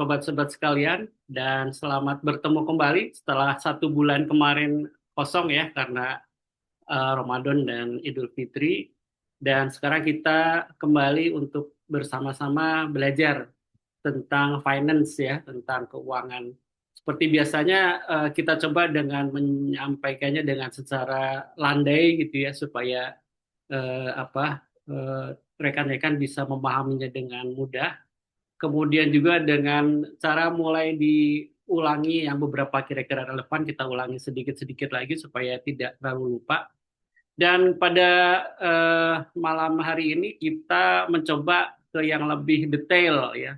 sobat-sobat sekalian, dan selamat bertemu kembali setelah 1 bulan kemarin kosong ya karena Ramadan dan Idul Fitri. Dan sekarang kita kembali untuk bersama-sama belajar tentang finance ya, tentang keuangan. Seperti biasanya kita coba dengan menyampaikannya dengan secara landai gitu ya supaya rekan-rekan bisa memahaminya dengan mudah. Kemudian juga dengan cara mulai diulangi yang beberapa kira-kira relevan, kita ulangi sedikit-sedikit lagi supaya tidak terlalu lupa. Dan pada malam hari ini kita mencoba ke yang lebih detail ya.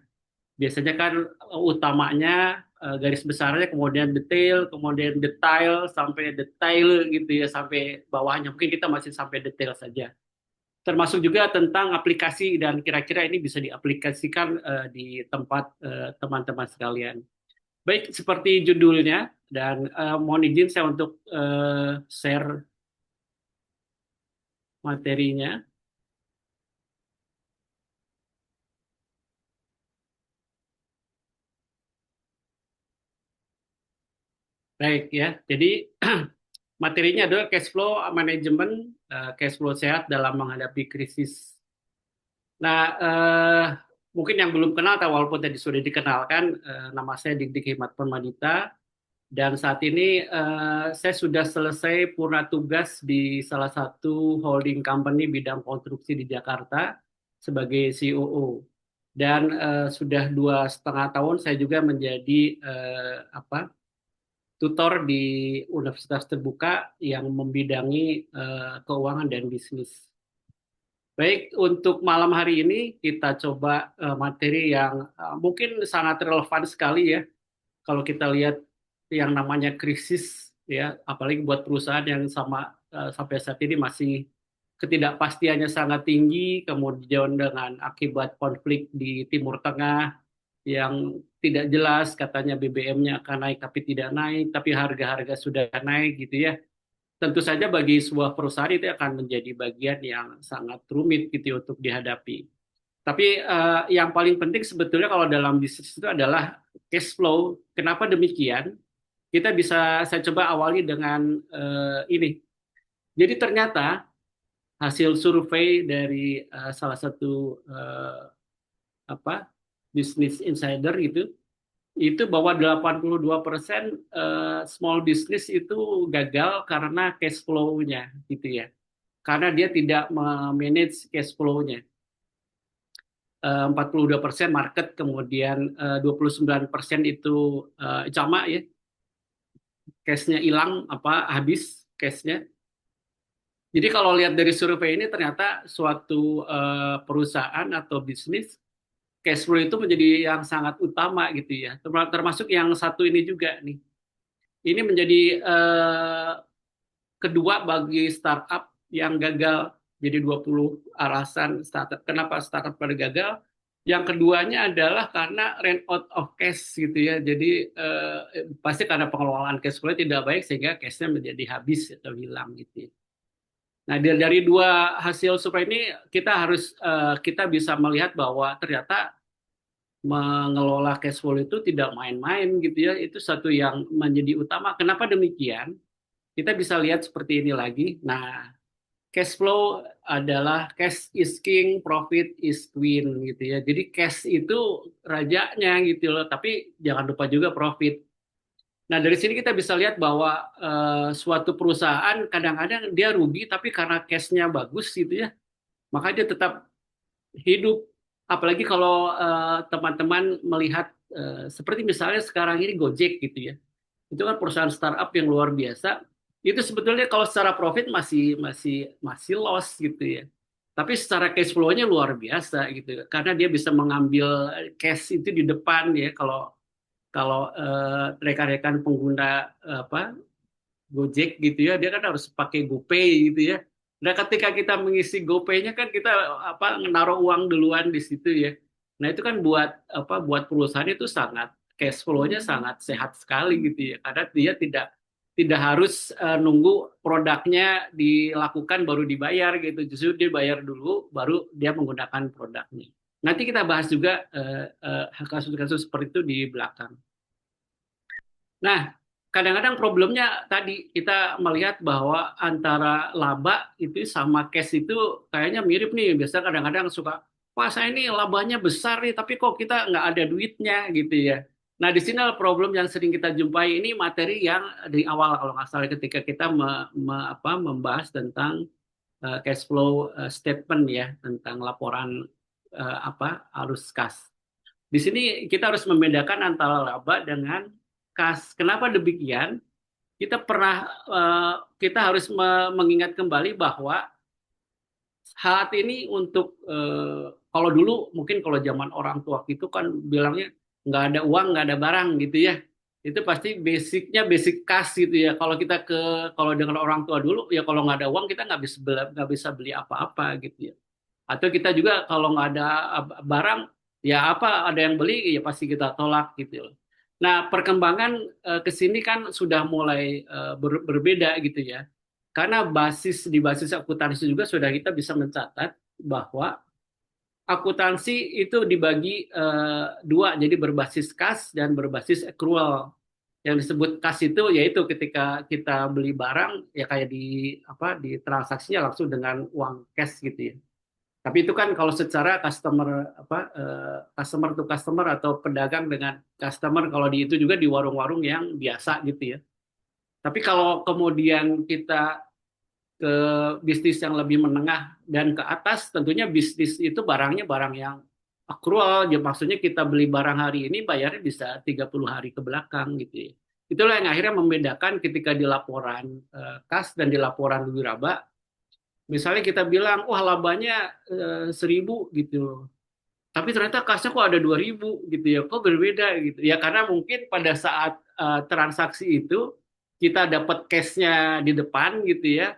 Biasanya kan utamanya garis besarnya, kemudian detail, kemudian detail, sampai detail gitu ya, sampai bawahnya. Mungkin kita masih sampai detail saja, termasuk juga tentang aplikasi dan kira-kira ini bisa diaplikasikan di tempat teman-teman sekalian. Baik, seperti judulnya dan mohon izin saya untuk share materinya. Baik ya, jadi materinya adalah cash flow management, cash flow sehat dalam menghadapi krisis. Nah, mungkin yang belum kenal, atau walaupun tadi sudah dikenalkan, nama saya Dik Hikmat Permadita. Dan saat ini saya sudah selesai purna tugas di salah satu holding company bidang konstruksi di Jakarta sebagai COO. Dan sudah 2,5 tahun saya juga menjadi tutor di Universitas Terbuka yang membidangi keuangan dan bisnis. Baik, untuk malam hari ini kita coba materi yang mungkin sangat relevan sekali ya kalau kita lihat yang namanya krisis ya, apalagi buat perusahaan yang sampai saat ini masih ketidakpastiannya sangat tinggi, kemudian dengan akibat konflik di Timur Tengah yang tidak jelas, katanya BBM-nya akan naik tapi tidak naik, tapi harga-harga sudah naik gitu ya. Tentu saja bagi sebuah perusahaan itu akan menjadi bagian yang sangat rumit gitu ya untuk dihadapi. Tapi yang paling penting sebetulnya kalau dalam bisnis itu adalah cash flow. Kenapa demikian? Saya coba awali dengan ini. Jadi ternyata hasil survei dari salah satu apa business insider itu bahwa 82% small business itu gagal karena cash flow-nya gitu ya. Karena dia tidak manage cash flow-nya. 42% market, kemudian 29% itu jamak ya, cash-nya hilang, habis cash-nya. Jadi kalau lihat dari survei ini ternyata suatu perusahaan atau bisnis cash flow itu menjadi yang sangat utama gitu ya. Termasuk yang satu ini juga nih. Ini menjadi kedua bagi startup yang gagal. Jadi 20 alasan startup. Kenapa startup pada gagal? Yang keduanya adalah karena run out of cash gitu ya. Jadi pasti karena pengelolaan cash flow tidak baik sehingga cashnya menjadi habis atau hilang gitu ya. Nah, dari dua hasil survei ini kita bisa melihat bahwa ternyata mengelola cash flow itu tidak main-main gitu ya. Itu satu yang menjadi utama. Kenapa demikian? Kita bisa lihat seperti ini lagi. Nah, cash flow adalah cash is king, profit is queen gitu ya. Jadi cash itu rajanya gitu loh, tapi jangan lupa juga profit. Nah, dari sini kita bisa lihat bahwa suatu perusahaan kadang-kadang dia rugi, tapi karena cash-nya bagus gitu ya, maka dia tetap hidup. Apalagi kalau teman-teman melihat seperti misalnya sekarang ini Gojek gitu ya. Itu kan perusahaan startup yang luar biasa. Itu sebetulnya kalau secara profit masih loss gitu ya. Tapi secara cash flow-nya luar biasa gitu. Karena dia bisa mengambil cash itu di depan ya. Kalau kalau rekan-rekan pengguna Gojek gitu ya, dia kan harus pakai GoPay gitu ya. Nah, ketika kita mengisi GoPay-nya kan kita naruh uang duluan di situ ya. Nah, itu kan buat perusahaan itu sangat cash flow-nya sangat sehat sekali gitu ya. Karena dia tidak harus nunggu produknya dilakukan baru dibayar gitu. Justru dia bayar dulu baru dia menggunakan produknya. Nanti kita bahas juga kasus-kasus seperti itu di belakang. Nah, kadang-kadang problemnya tadi kita melihat bahwa antara laba itu sama cash itu kayaknya mirip nih. Biasa kadang-kadang suka, wah saya ini labanya besar nih, tapi kok kita nggak ada duitnya gitu ya. Nah, di sini problem yang sering kita jumpai ini materi yang di awal kalau nggak salah ketika kita membahas tentang cash flow statement ya, tentang laporan arus kas. Di sini kita harus membedakan antara laba dengan kas. Kenapa demikian? Kita harus mengingat kembali bahwa saat ini untuk kalau dulu mungkin kalau zaman orang tua itu kan bilangnya nggak ada uang nggak ada barang gitu ya, itu pasti basicnya basic kas gitu ya. Kalau dengan orang tua dulu ya kalau nggak ada uang kita nggak bisa beli apa-apa gitu ya. Atau kita juga kalau nggak ada barang, ya apa ada yang beli, ya pasti kita tolak gitu loh. Nah, perkembangan ke sini kan sudah mulai berbeda gitu ya. Karena di basis akuntansi juga sudah kita bisa mencatat bahwa akuntansi itu dibagi dua, jadi berbasis kas dan berbasis accrual. Yang disebut kas itu yaitu ketika kita beli barang ya kayak di transaksinya langsung dengan uang cash gitu ya. Tapi itu kan kalau secara customer to customer atau pedagang dengan customer, kalau di itu juga di warung-warung yang biasa gitu ya. Tapi kalau kemudian kita ke bisnis yang lebih menengah dan ke atas, tentunya bisnis itu barangnya barang yang accrual, ya maksudnya kita beli barang hari ini bayarnya bisa 30 hari ke belakang gitu ya. Itulah yang akhirnya membedakan ketika di laporan kas dan di laporan laba. Misalnya kita bilang, wah labanya 1.000 gitu. Tapi ternyata kasnya kok ada 2.000 gitu ya. Kok berbeda gitu. Ya karena mungkin pada saat transaksi itu kita dapat cashnya di depan gitu ya.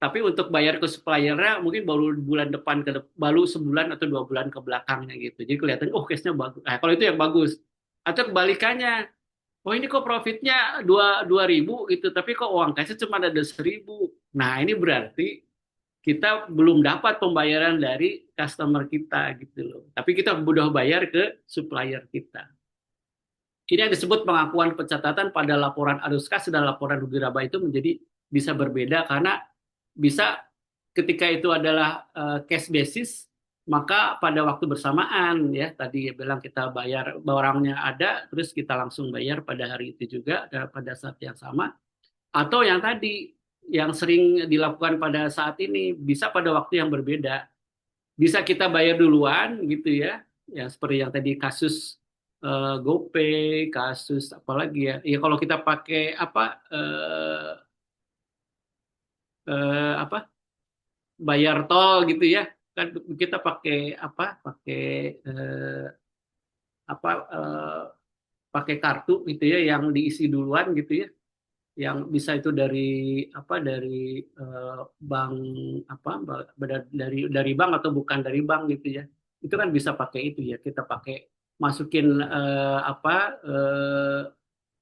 Tapi untuk bayar ke suppliernya mungkin baru sebulan atau 2 bulan ke belakangnya gitu. Jadi kelihatan, oh cashnya bagus. Nah, kalau itu yang bagus. Atau kebalikannya, oh ini kok profitnya 2.000 gitu, tapi kok uang cashnya cuma ada 1.000. Nah ini berarti kita belum dapat pembayaran dari customer kita gitu loh. Tapi kita udah bayar ke supplier kita. Ini yang disebut pengakuan pencatatan pada laporan arus kas dan laporan rugi laba itu menjadi bisa berbeda karena bisa ketika itu adalah cash basis, maka pada waktu bersamaan ya tadi bilang kita bayar barangnya ada terus kita langsung bayar pada hari itu juga pada saat yang sama, atau yang tadi yang sering dilakukan pada saat ini bisa pada waktu yang berbeda. Bisa kita bayar duluan gitu ya. Ya seperti yang tadi kasus GoPay, kasus apalagi ya. Ya kalau kita pakai apa bayar tol gitu ya. Kan kita pakai Pakai eh, apa eh, pakai kartu gitu ya yang diisi duluan gitu ya, yang bisa itu dari bank apa dari bank atau bukan dari bank gitu ya, itu kan bisa pakai itu ya, kita pakai masukin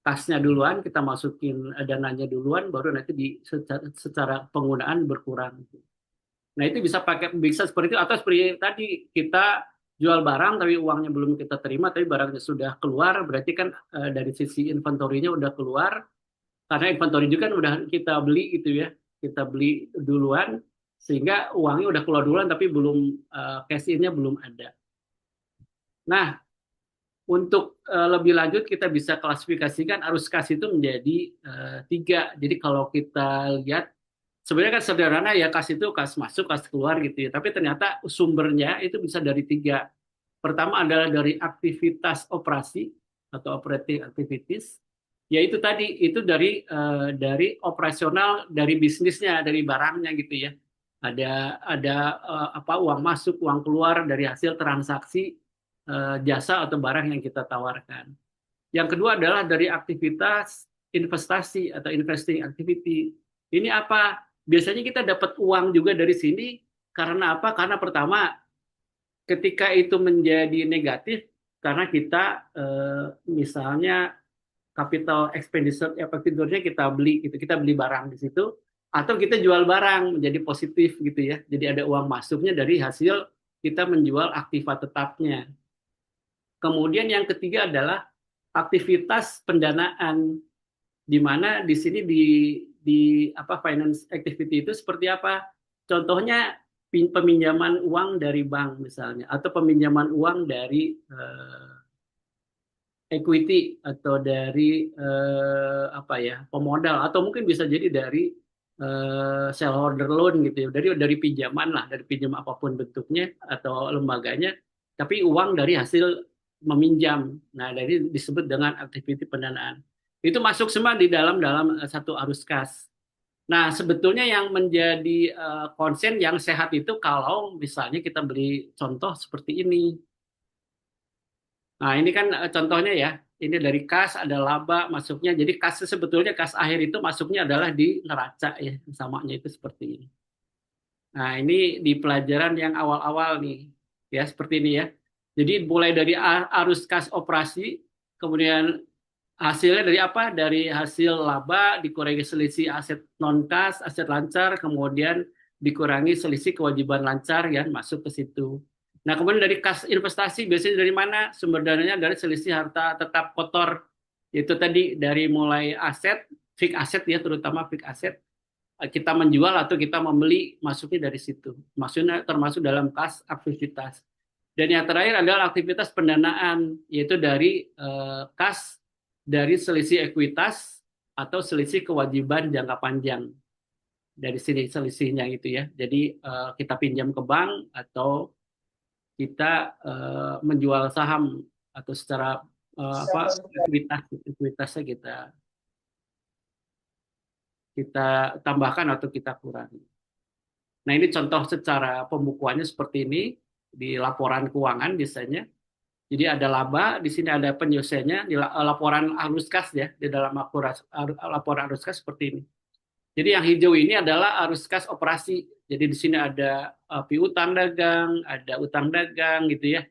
kasnya duluan, kita masukin dananya duluan baru nanti secara penggunaan berkurang. Nah itu bisa seperti itu, atau seperti tadi kita jual barang tapi uangnya belum kita terima tapi barangnya sudah keluar, berarti kan dari sisi inventorinya udah keluar karena inventory juga kan udah kita beli gitu ya, kita beli duluan sehingga uangnya udah keluar duluan tapi belum cash in-nya belum ada. Nah, untuk lebih lanjut kita bisa klasifikasikan arus kas itu menjadi tiga. Jadi kalau kita lihat sebenarnya kan sederhana ya, kas itu kas masuk, kas keluar gitu ya. Tapi ternyata sumbernya itu bisa dari tiga. Pertama adalah dari aktivitas operasi atau operating activities, yaitu tadi itu dari operasional, dari bisnisnya, dari barangnya gitu ya. Ada uang masuk, uang keluar dari hasil transaksi jasa atau barang yang kita tawarkan. Yang kedua adalah dari aktivitas investasi atau investing activity. Ini apa? Biasanya kita dapat uang juga dari sini karena apa? Karena pertama, ketika itu menjadi negatif karena kita misalnya capital expenditure-nya kita beli barang di situ, atau kita jual barang menjadi positif gitu ya. Jadi ada uang masuknya dari hasil kita menjual aktiva tetapnya. Kemudian yang ketiga adalah aktivitas pendanaan, di mana di sini di apa finance activity itu seperti apa? Contohnya peminjaman uang dari bank misalnya, atau peminjaman uang dari equity atau dari apa ya pemodal, atau mungkin bisa jadi dari shareholder loan gitu ya, dari pinjaman lah, dari pinjam apapun bentuknya atau lembaganya, tapi uang dari hasil meminjam. Nah, dari disebut dengan aktiviti pendanaan. Itu masuk semua di dalam dalam satu arus kas. Nah, sebetulnya yang menjadi konsen yang sehat itu kalau misalnya kita beli contoh seperti ini. Nah, ini kan contohnya ya. Ini dari kas, ada laba masuknya. Jadi kas sebetulnya kas akhir itu masuknya adalah di neraca ya. Samanya itu seperti ini. Nah, ini di pelajaran yang awal-awal nih. Ya, seperti ini ya. Jadi mulai dari arus kas operasi, kemudian hasilnya dari apa? Dari hasil laba dikurangi selisih aset non kas, aset lancar, kemudian dikurangi selisih kewajiban lancar ya, masuk ke situ. Nah, kemudian dari kas investasi biasanya dari mana? Sumber dananya dari selisih harta tetap kotor. Itu tadi dari mulai aset, fixed aset ya, terutama fixed aset. Kita menjual atau kita membeli, masuknya dari situ. Maksudnya termasuk dalam kas aktivitas. Dan yang terakhir adalah aktivitas pendanaan, yaitu dari kas dari selisih ekuitas atau selisih kewajiban jangka panjang. Dari sini selisihnya itu ya. Jadi kita pinjam ke bank atau kita menjual saham atau secara apa ekuitasnya kita kita tambahkan atau kita kurangi. Nah, ini contoh secara pembukuannya seperti ini di laporan keuangan biasanya. Jadi ada laba, di sini ada penyelesaiannya di laporan arus kas ya, di dalam laporan arus kas seperti ini. Jadi yang hijau ini adalah arus kas operasi. Jadi di sini ada piutang dagang, ada utang dagang gitu ya.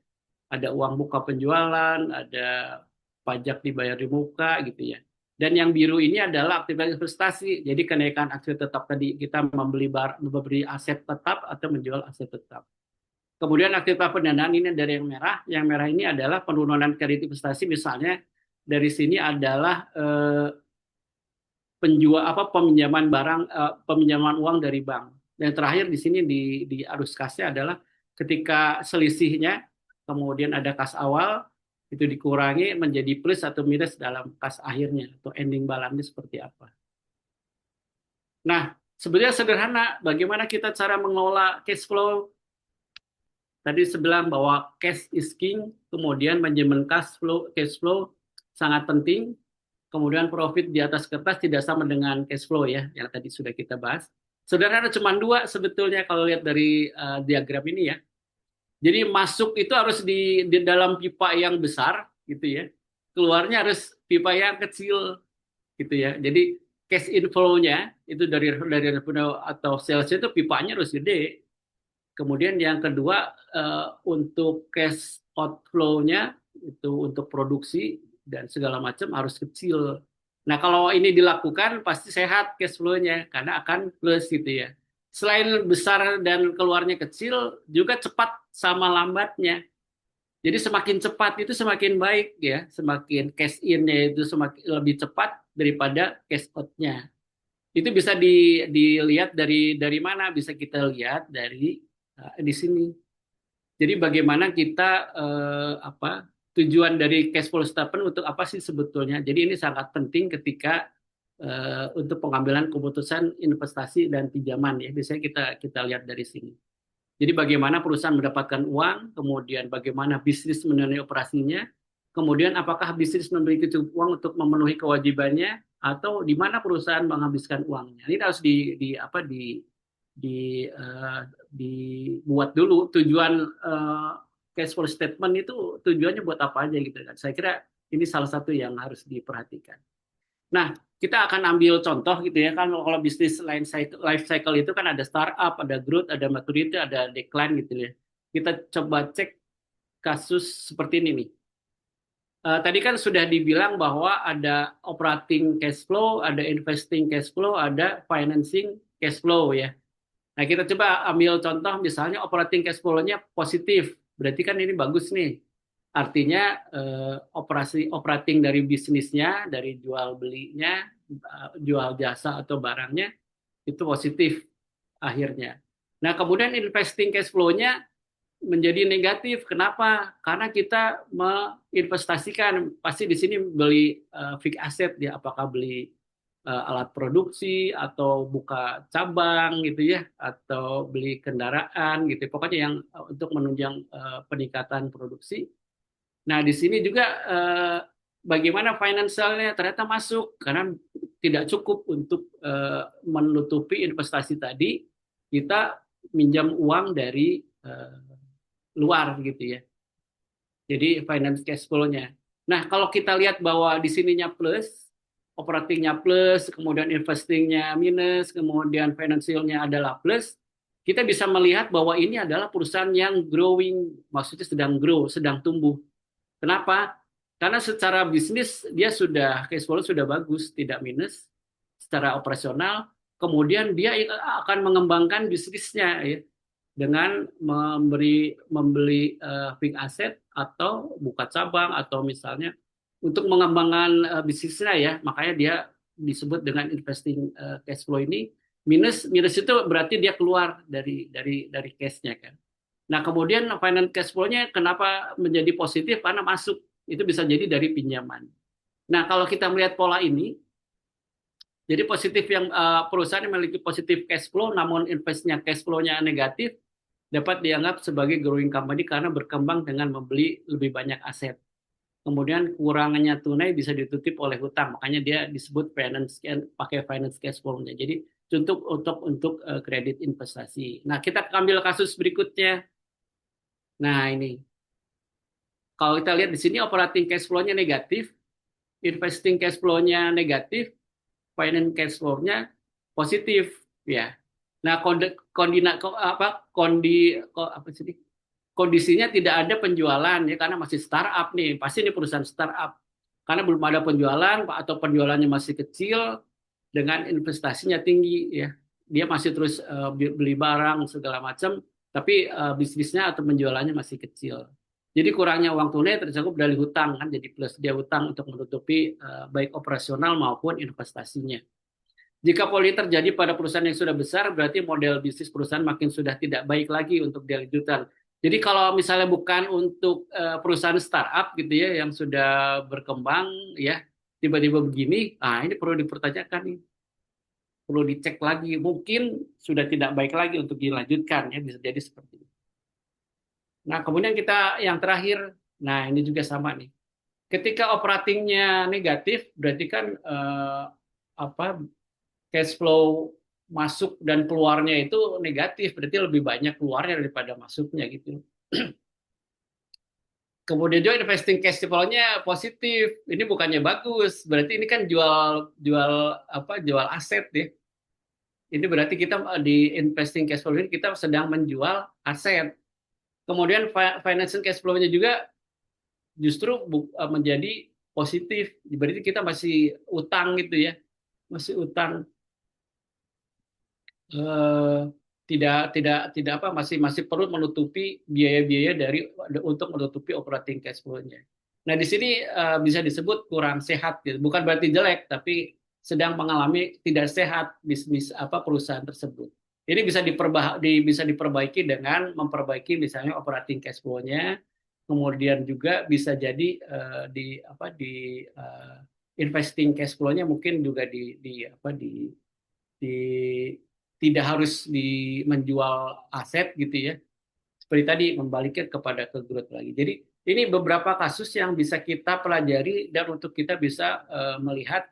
Ada uang muka penjualan, ada pajak dibayar di muka gitu ya. Dan yang biru ini adalah aktivitas investasi. Jadi kenaikan aset tetap tadi kita membeli aset tetap atau menjual aset tetap. Kemudian aktivitas pendanaan ini dari yang merah. Yang merah ini adalah penurunan kredit investasi, misalnya dari sini adalah peminjaman barang, peminjaman uang dari bank. Dan terakhir di sini di arus kasnya adalah ketika selisihnya, kemudian ada kas awal itu dikurangi menjadi plus atau minus dalam kas akhirnya atau ending balance seperti apa. Nah, sebenarnya sederhana bagaimana kita cara mengelola cash flow. Tadi saya bilang bahwa cash is king, kemudian manajemen cash flow sangat penting. Kemudian profit di atas kertas tidak sama dengan cash flow ya, yang tadi sudah kita bahas. Sederhana cuma dua sebetulnya kalau lihat dari diagram ini ya. Jadi masuk itu harus di dalam pipa yang besar gitu ya. Keluarnya harus pipa yang kecil gitu ya. Jadi cash inflow-nya itu dari revenue atau sales itu pipanya harus gede. Kemudian yang kedua untuk cash outflow-nya itu untuk produksi dan segala macam harus kecil. Nah, kalau ini dilakukan pasti sehat cash flow-nya karena akan plus gitu ya. Selain besar dan keluarnya kecil, juga cepat sama lambatnya. Jadi semakin cepat itu semakin baik ya, semakin cash in-nya itu semakin lebih cepat daripada cash out-nya. Itu bisa dilihat dari mana? Bisa kita lihat dari di sini. Jadi bagaimana kita tujuan dari cash flow statement untuk apa sih sebetulnya? Jadi ini sangat penting ketika untuk pengambilan keputusan investasi dan pinjaman ya. Biasanya kita lihat dari sini. Jadi bagaimana perusahaan mendapatkan uang, kemudian bagaimana bisnis mendanai operasinya, kemudian apakah bisnis memiliki cukup uang untuk memenuhi kewajibannya, atau di mana perusahaan menghabiskan uangnya. Ini harus dibuat dulu tujuan cash flow statement itu tujuannya buat apa aja gitu kan. Saya kira ini salah satu yang harus diperhatikan. Nah, kita akan ambil contoh gitu ya kan, kalau bisnis life cycle itu kan ada startup, ada growth, ada maturity, ada decline gitu ya. Kita coba cek kasus seperti ini nih. Tadi kan sudah dibilang bahwa ada operating cash flow, ada investing cash flow, ada financing cash flow ya. Nah, kita coba ambil contoh misalnya operating cash flow-nya positif. Berarti kan ini bagus nih. Artinya operasi operating dari bisnisnya, dari jual belinya, jual jasa atau barangnya itu positif akhirnya. Nah, kemudian investing cash flow-nya menjadi negatif. Kenapa? Karena kita menginvestasikan, pasti di sini beli fixed asset ya, apakah beli alat produksi atau buka cabang gitu ya, atau beli kendaraan gitu. Pokoknya yang untuk menunjang peningkatan produksi. Nah, di sini juga bagaimana finansialnya ternyata masuk karena tidak cukup untuk menutupi investasi tadi, kita minjam uang dari luar gitu ya. Jadi finance cash flow-nya. Nah, kalau kita lihat bahwa di sininya plus, operatingnya plus, kemudian investingnya minus, kemudian financialnya adalah plus, kita bisa melihat bahwa ini adalah perusahaan yang growing, maksudnya sedang grow, sedang tumbuh. Kenapa? Karena secara bisnis dia sudah cash flow sudah bagus, tidak minus secara operasional. Kemudian dia akan mengembangkan bisnisnya ya, dengan membeli fixed asset atau buka cabang atau misalnya untuk mengembangkan bisnisnya ya. Makanya dia disebut dengan investing cash flow ini minus minus itu berarti dia keluar dari cash-nya kan. Nah, kemudian finance cash flow-nya kenapa menjadi positif? Karena masuk. Itu bisa jadi dari pinjaman. Nah, kalau kita melihat pola ini, jadi positif yang perusahaan yang memiliki positif cash flow, namun investnya cash flow-nya negatif, dapat dianggap sebagai growing company karena berkembang dengan membeli lebih banyak aset. Kemudian kurangannya tunai bisa ditutup oleh hutang, makanya dia disebut finance pakai finance cash flow-nya. Jadi untuk kredit investasi. Nah, kita ambil kasus berikutnya. Nah, ini kalau kita lihat di sini operating cash flow-nya negatif, investing cash flow-nya negatif, finance cash flow-nya positif ya. Nah, kondisinya tidak ada penjualan ya karena masih startup nih. Pasti ini perusahaan startup. Karena belum ada penjualan atau penjualannya masih kecil dengan investasinya tinggi ya. Dia masih terus beli barang segala macam, tapi bisnisnya atau penjualannya masih kecil. Jadi kurangnya uang tunai tercakup dari hutang kan, jadi plus dia hutang untuk menutupi baik operasional maupun investasinya. Jika poli terjadi pada perusahaan yang sudah besar, berarti model bisnis perusahaan makin sudah tidak baik lagi untuk dilanjutkan. Jadi kalau misalnya bukan untuk perusahaan startup gitu ya yang sudah berkembang ya tiba-tiba begini, ah ini perlu dipertanyakan nih, perlu dicek lagi. Mungkin sudah tidak baik lagi untuk dilanjutkan ya bisa jadi seperti itu. Nah kemudian kita yang terakhir, nah ini juga sama nih. Ketika operatingnya negatif, berarti kan apa cash flow masuk dan keluarnya itu negatif, berarti lebih banyak keluarnya daripada masuknya gitu. Kemudian juga investing cash flow-nya positif. Ini bukannya bagus, berarti ini kan jual jual jual aset ya. Ini berarti kita di investing cash flow ini kita sedang menjual aset. Kemudian financial cash flow-nya juga justru menjadi positif. Berarti kita masih utang gitu ya. Masih utang eh, tidak apa masih perlu menutupi biaya-biaya untuk menutupi operating cash flow-nya. Nah, di sini bisa disebut kurang sehat gitu. Bukan berarti jelek, tapi sedang mengalami tidak sehat bisnis perusahaan tersebut. Ini bisa diperbaiki dengan memperbaiki misalnya operating cash flow-nya, kemudian juga bisa jadi di investing cash flow-nya mungkin juga di tidak harus menjual aset gitu ya. Seperti tadi membaliknya kepada ke growth lagi. Jadi ini beberapa kasus yang bisa kita pelajari dan untuk kita bisa melihat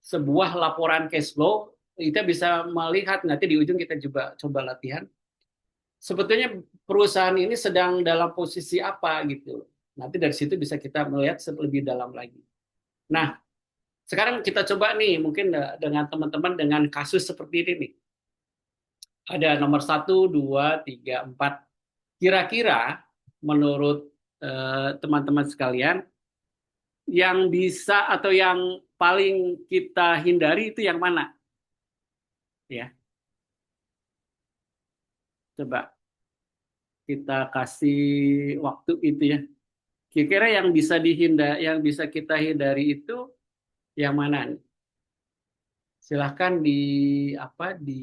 sebuah laporan cash flow, kita bisa melihat nanti di ujung kita coba latihan. Sebetulnya perusahaan ini sedang dalam posisi apa gitu. Nanti dari situ bisa kita melihat lebih dalam lagi. Nah, sekarang kita coba nih mungkin dengan teman-teman dengan kasus seperti ini nih. Ada nomor 1, 2, 3, 4. Kira-kira menurut teman-teman sekalian, yang bisa atau yang paling kita hindari itu yang mana? Ya. Coba kita kasih waktu itu ya. Kira-kira yang bisa dihindar, yang bisa kita hindari itu yang mana nih? Silahkan di apa di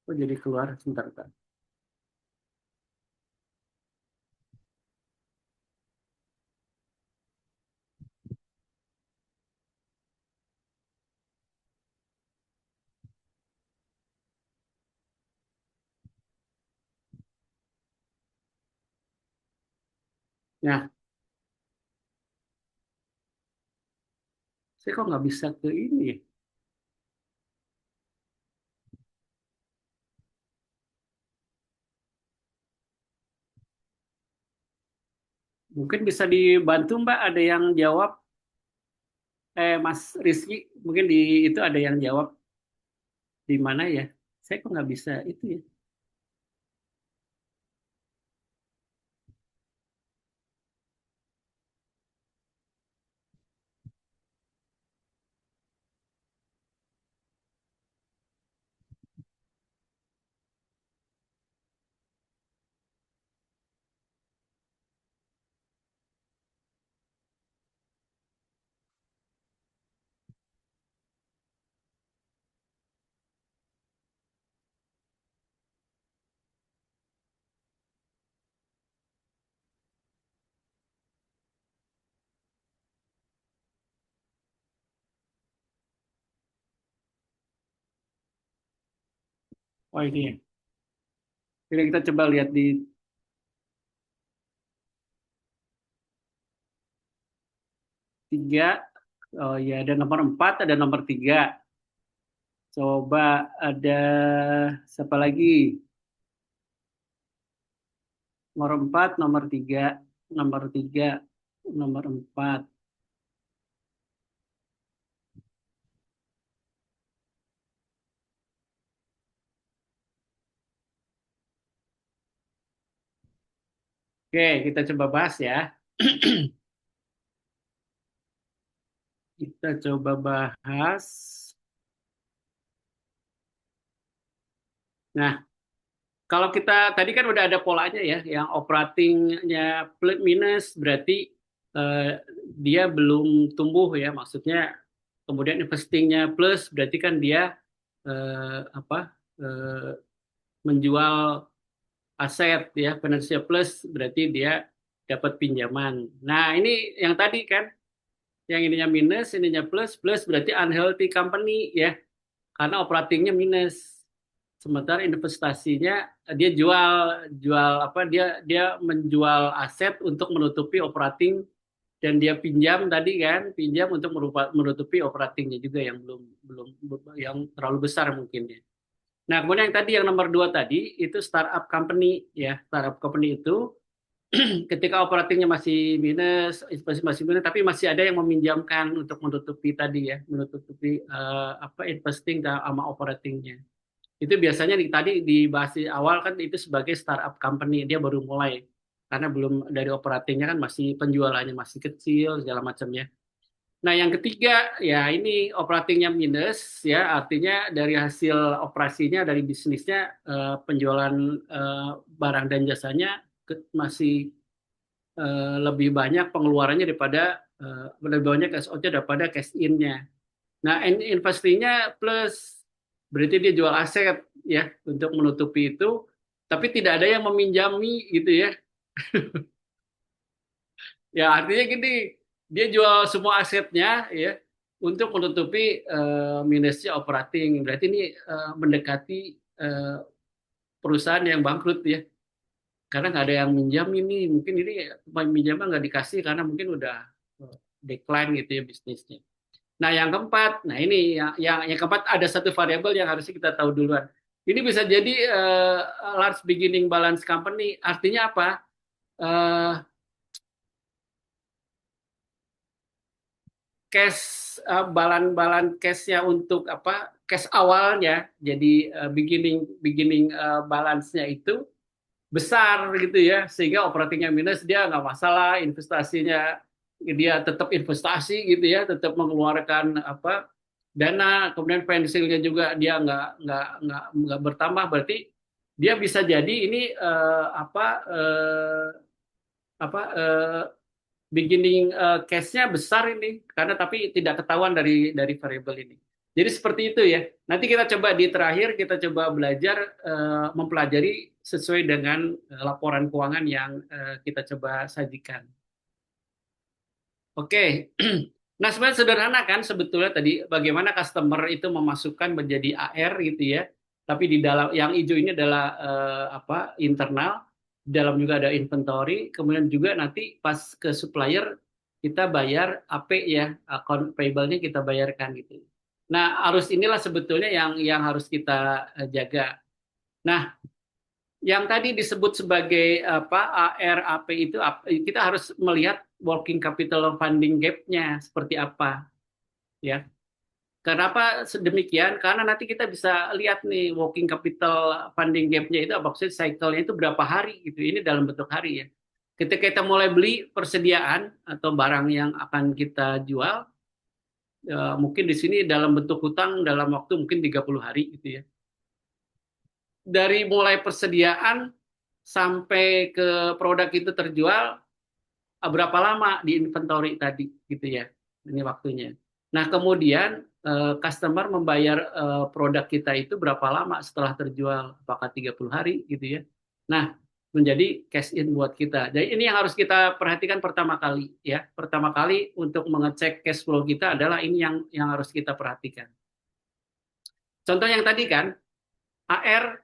oh jadi keluar sebentar, Kak. Nah, saya kok nggak bisa ke ini ya? Mungkin bisa dibantu Mbak, ada yang jawab, Mas Rizky, mungkin di itu ada yang jawab di mana ya? Saya kok nggak bisa itu ya? Oh ini ya. Jadi kita coba lihat di tiga. Oh ya, ada nomor 4, ada nomor 3. Coba ada siapa lagi? Nomor 4, nomor 3, nomor 3, nomor 4. Oke, kita coba bahas ya. Kita coba bahas. Nah, kalau kita tadi kan udah ada polanya ya, yang operatingnya plus minus berarti eh, dia belum tumbuh ya, maksudnya kemudian investingnya plus berarti kan dia apa menjual aset ya, financial plus berarti dia dapat pinjaman. Nah ini yang tadi kan, yang ininya minus, ininya plus, plus berarti unhealthy company ya, karena operatingnya minus. Sementara investasinya dia jual jual apa dia dia menjual aset untuk menutupi operating dan dia pinjam tadi kan pinjam untuk menutupi operatingnya juga yang belum belum yang terlalu besar mungkin ya. Nah kemudian yang tadi yang nomor 2 tadi itu startup company ya, startup company itu ketika operatingnya masih minus, investasi masih minus, tapi masih ada yang meminjamkan untuk menutupi tadi ya, menutupi apa investing sama operatingnya. Itu biasanya tadi dibahas di awal kan itu sebagai startup company, dia baru mulai. Karena belum dari operatingnya kan masih penjualannya masih kecil segala macamnya. Nah, yang ketiga ya ini operatingnya minus ya, artinya dari hasil operasinya dari bisnisnya penjualan barang dan jasanya masih lebih banyak pengeluarannya daripada lebih banyak cash out-nya daripada cash in-nya. Nah, investasinya plus berarti dia jual aset ya untuk menutupi itu, tapi tidak ada yang meminjami gitu ya. Ya artinya gini, dia jual semua asetnya ya untuk menutupi minusnya operating. Berarti ini mendekati eh, perusahaan yang bangkrut ya. Karena nggak ada yang minjam ini, mungkin ini pinjaman nggak dikasih karena mungkin udah decline gitu ya bisnisnya. Nah, yang keempat, nah ini yang keempat ada satu variabel yang harusnya kita tahu duluan. Ini bisa jadi large beginning balance company, artinya apa? Eh, cash balan cashnya untuk apa? Cash awalnya, jadi beginning beginning balance-nya itu besar gitu ya, sehingga operatingnya minus dia nggak masalah, investasinya dia tetap investasi gitu ya, tetap mengeluarkan apa dana, kemudian pensilnya juga dia nggak bertambah, berarti dia bisa jadi ini apa beginning cash-nya besar ini karena tapi tidak ketahuan dari variabel ini. Jadi seperti itu ya. Nanti kita coba di terakhir kita coba belajar mempelajari sesuai dengan laporan keuangan yang kita coba sajikan. Oke. Nah, sebenarnya sederhana kan sebetulnya tadi bagaimana customer itu memasukkan menjadi AR gitu ya. Tapi di dalam yang hijau ini adalah apa internal, di dalam juga ada inventory, kemudian juga nanti pas ke supplier kita bayar AP ya, account payable-nya kita bayarkan gitu. Nah, arus inilah sebetulnya yang harus kita jaga. Nah, yang tadi disebut sebagai apa AR AP itu kita harus melihat working capital funding gap-nya seperti apa ya. Kenapa sedemikian? Karena nanti kita bisa lihat nih working capital funding gap-nya itu apa maksudnya cycle-nya itu berapa hari gitu. Ini dalam bentuk hari ya. Ketika kita mulai beli persediaan atau barang yang akan kita jual, mungkin di sini dalam bentuk hutang dalam waktu mungkin 30 hari gitu ya. Dari mulai persediaan sampai ke produk itu terjual, berapa lama di inventory tadi gitu ya. Ini waktunya. Nah, kemudian customer membayar produk kita itu berapa lama setelah terjual? Apakah 30 hari gitu ya. Nah, menjadi cash in buat kita. Jadi ini yang harus kita perhatikan pertama kali ya. Pertama kali untuk mengecek cash flow kita adalah ini yang harus kita perhatikan. Contoh yang tadi kan AR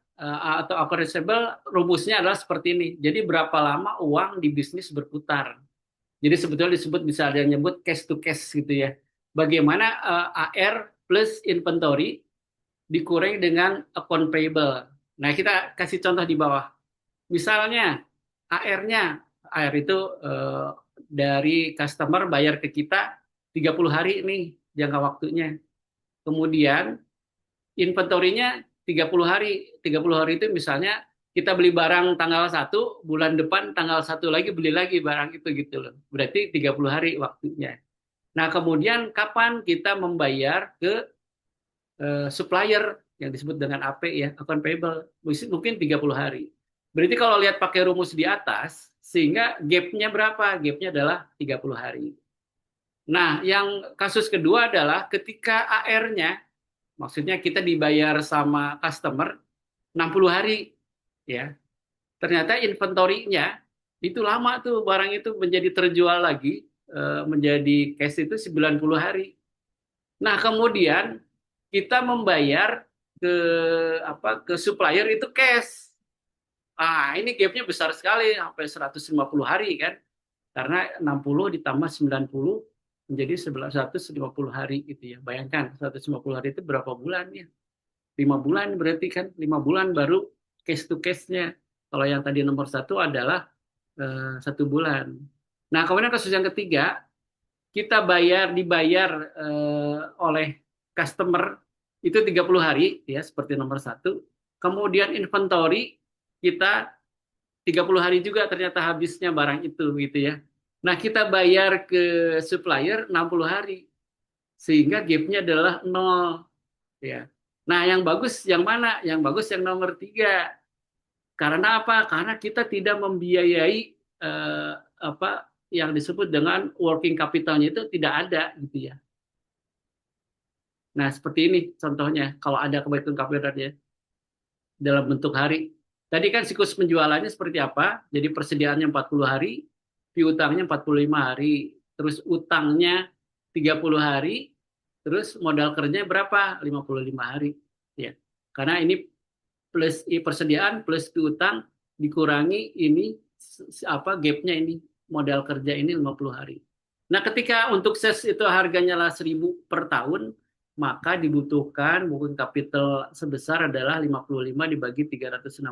atau accounts receivable rumusnya adalah seperti ini. Jadi berapa lama uang di bisnis berputar. Jadi sebetulnya disebut bisa ada yang nyebut cash to cash gitu ya. Bagaimana AR plus inventory dikurangi dengan account payable. Nah, kita kasih contoh di bawah. Misalnya AR-nya, AR itu dari customer bayar ke kita 30 hari nih jangka waktunya. Kemudian inventory-nya 30 hari. 30 hari itu misalnya kita beli barang tanggal 1, bulan depan tanggal 1 lagi beli lagi barang itu gitu loh. Berarti 30 hari waktunya. Nah, kemudian kapan kita membayar ke supplier yang disebut dengan AP ya, account payable, mungkin 30 hari. Berarti kalau lihat pakai rumus di atas, sehingga gap-nya berapa? Gap-nya adalah 30 hari. Nah, yang kasus kedua adalah ketika AR-nya, maksudnya kita dibayar sama customer 60 hari, ya. Ternyata inventory-nya itu lama tuh barang itu menjadi terjual lagi, menjadi cash itu 90 hari. Nah, kemudian kita membayar ke ke supplier itu cash. Ah, ini gapnya besar sekali sampai 150 hari kan. Karena 60 ditambah 90 menjadi 150 hari gitu ya. Bayangkan 150 hari itu berapa bulan ya? 5 bulan berarti kan 5 bulan baru case to case-nya. Kalau yang tadi nomor satu adalah 1 bulan. Nah, kemudian kasus yang ketiga, kita dibayar oleh customer itu 30 hari ya seperti nomor satu. Kemudian inventory kita 30 hari juga ternyata habisnya barang itu gitu ya. Nah, kita bayar ke supplier 60 hari sehingga gap-nya adalah 0 ya. Nah, yang bagus yang mana? Yang bagus yang nomor 3. Karena apa? Karena kita tidak membiayai apa yang disebut dengan working capital-nya itu tidak ada gitu ya. Nah, seperti ini contohnya kalau ada kebaikan capital-nya dalam bentuk hari. Tadi kan siklus penjualannya seperti apa? Jadi persediaannya 40 hari, piutangnya 45 hari, terus utangnya 30 hari, terus modal kerja berapa? 55 hari. Ya. Karena ini plus persediaan plus piutang dikurangi ini apa gapnya ini modal kerja ini 50 hari. Nah, ketika untuk ses itu harganya lah 1.000 per tahun, maka dibutuhkan working capital sebesar adalah 55 dibagi 365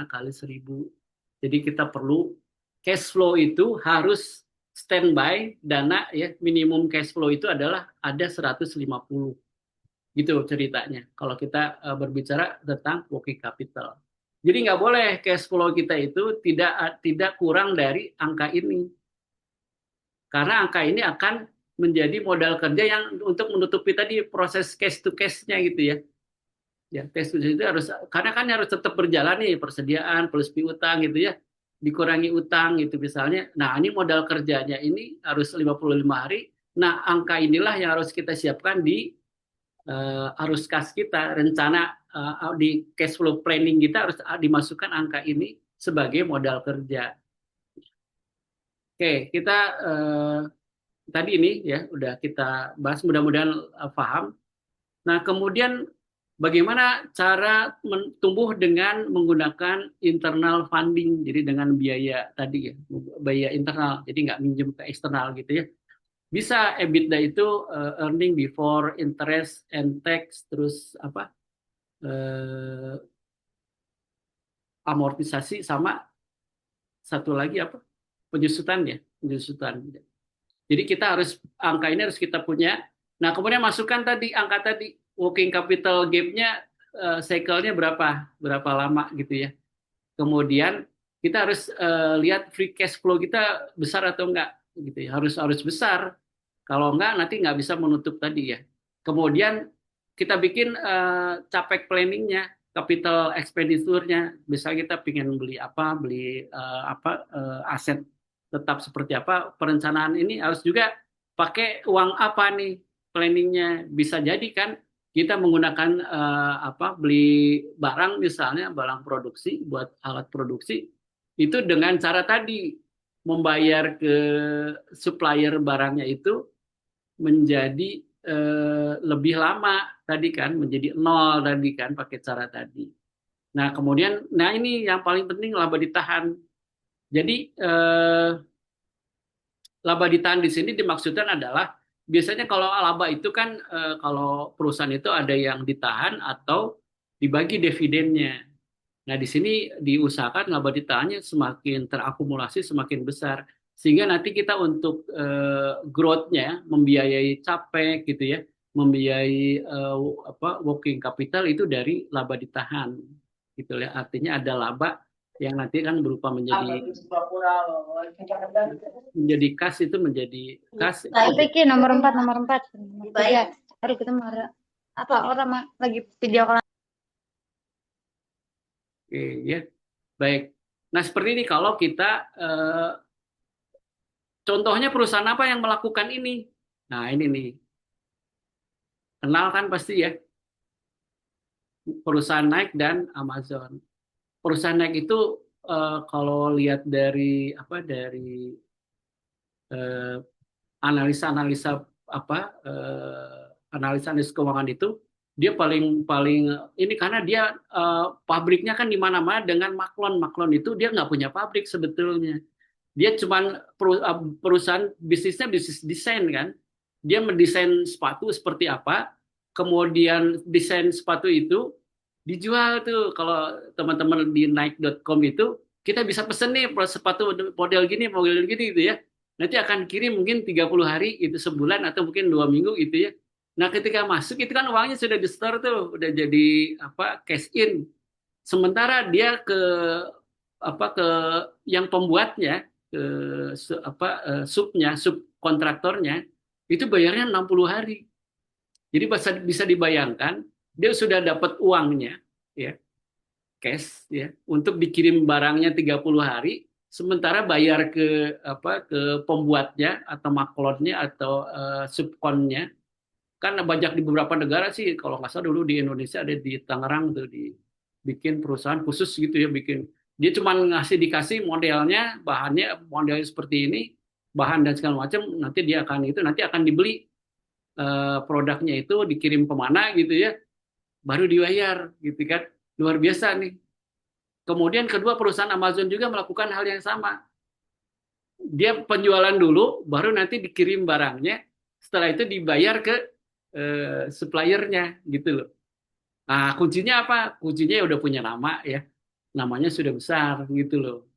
kali 1.000. Jadi kita perlu cash flow itu harus standby dana ya minimum cash flow itu adalah ada 150 gitu ceritanya kalau kita berbicara tentang working capital. Jadi nggak boleh cash flow kita itu tidak kurang dari angka ini. Karena angka ini akan menjadi modal kerja yang untuk menutupi tadi proses case to case-nya gitu ya. Ya, case to case itu harus, karena kan harus tetap berjalan nih, persediaan plus piutang gitu ya. Dikurangi utang gitu misalnya. Nah, ini modal kerjanya ini harus 55 hari. Nah, angka inilah yang harus kita siapkan di arus kas kita, rencana di cash flow planning kita harus dimasukkan angka ini sebagai modal kerja. Oke, kita tadi ini ya udah kita bahas, mudah-mudahan paham. Nah, kemudian bagaimana cara tumbuh dengan menggunakan internal funding, jadi dengan biaya tadi ya, biaya internal, jadi nggak minjem ke eksternal gitu ya. Bisa EBITDA itu earning before interest and tax, terus apa, amortisasi, sama satu lagi apa, penyusutan ya, penyusutan. Jadi kita harus, angka ini harus kita punya. Nah, kemudian masukkan tadi angka tadi, working capital gap-nya, cycle-nya berapa lama gitu ya. Kemudian kita harus lihat free cash flow kita besar atau enggak gitu ya. Harus besar. Kalau enggak nanti nggak bisa menutup tadi ya. Kemudian kita bikin capex planning-nya, capital expenditure-nya. Misalnya kita ingin beli apa, aset tetap seperti apa, perencanaan ini harus juga pakai uang apa nih planningnya. Bisa jadi kan kita menggunakan beli barang, misalnya barang produksi buat alat produksi itu dengan cara tadi membayar ke supplier barangnya itu menjadi lebih lama tadi kan, menjadi nol tadi kan, pakai cara tadi. Nah, kemudian, nah ini yang paling penting, laba ditahan. Jadi laba ditahan di sini dimaksudkan adalah, biasanya kalau laba itu kan kalau perusahaan itu ada yang ditahan atau dibagi dividennya. Nah, di sini diusahakan laba ditahannya semakin terakumulasi semakin besar, sehingga nanti kita untuk growth-nya, membiayai capek gitu ya, membiayai working capital itu dari laba ditahan gitu ya. Artinya ada laba yang nanti kan berupa menjadi kas, itu menjadi kas. Saya pikir nomor 4. Ya, hari kita marah. Apa orang lagi video call. Oke, ya, baik. Nah, seperti ini kalau kita contohnya perusahaan apa yang melakukan ini. Nah, ini nih. Kenal kan pasti ya, perusahaan Nike dan Amazon. Perusahaan Nike itu kalau lihat dari eh, analisa-analisa apa analisa-analisa keuangan itu, dia paling paling ini karena dia pabriknya kan di mana-mana dengan Maklon. Maklon itu dia nggak punya pabrik sebetulnya. Dia cuman perusahaan bisnisnya bisnis desain kan. Dia mendesain sepatu seperti apa, kemudian desain sepatu itu dijual tuh. Kalau teman-teman di Nike.com itu, kita bisa pesen nih sepatu model gini gitu ya. Nanti akan kirim mungkin 30 hari itu, sebulan atau mungkin 2 minggu gitu ya. Nah, ketika masuk itu kan uangnya sudah di store tuh, udah jadi apa, cash in. Sementara dia ke yang pembuatnya, ke subkontraktornya itu bayarnya 60 hari. Jadi bisa dibayangkan dia sudah dapat uangnya ya, cash ya, untuk dikirim barangnya 30 hari, sementara bayar ke pembuatnya atau maklonnya atau subkonnya. Kan banyak di beberapa negara sih, kalau nggak salah dulu di Indonesia ada di Tangerang tuh, bikin perusahaan khusus gitu ya, bikin, dia cuma dikasih modelnya, bahannya modelnya seperti ini, bahan dan segala macam, nanti dia akan itu nanti akan dibeli produknya itu, dikirim kemana gitu ya, baru dibayar gitu kan. Luar biasa nih. Kemudian kedua, perusahaan Amazon juga melakukan hal yang sama. Dia penjualan dulu, baru nanti dikirim barangnya, setelah itu dibayar ke suppliernya gitu loh. Nah, kuncinya apa? Kuncinya udah punya nama ya, namanya sudah besar gitu loh.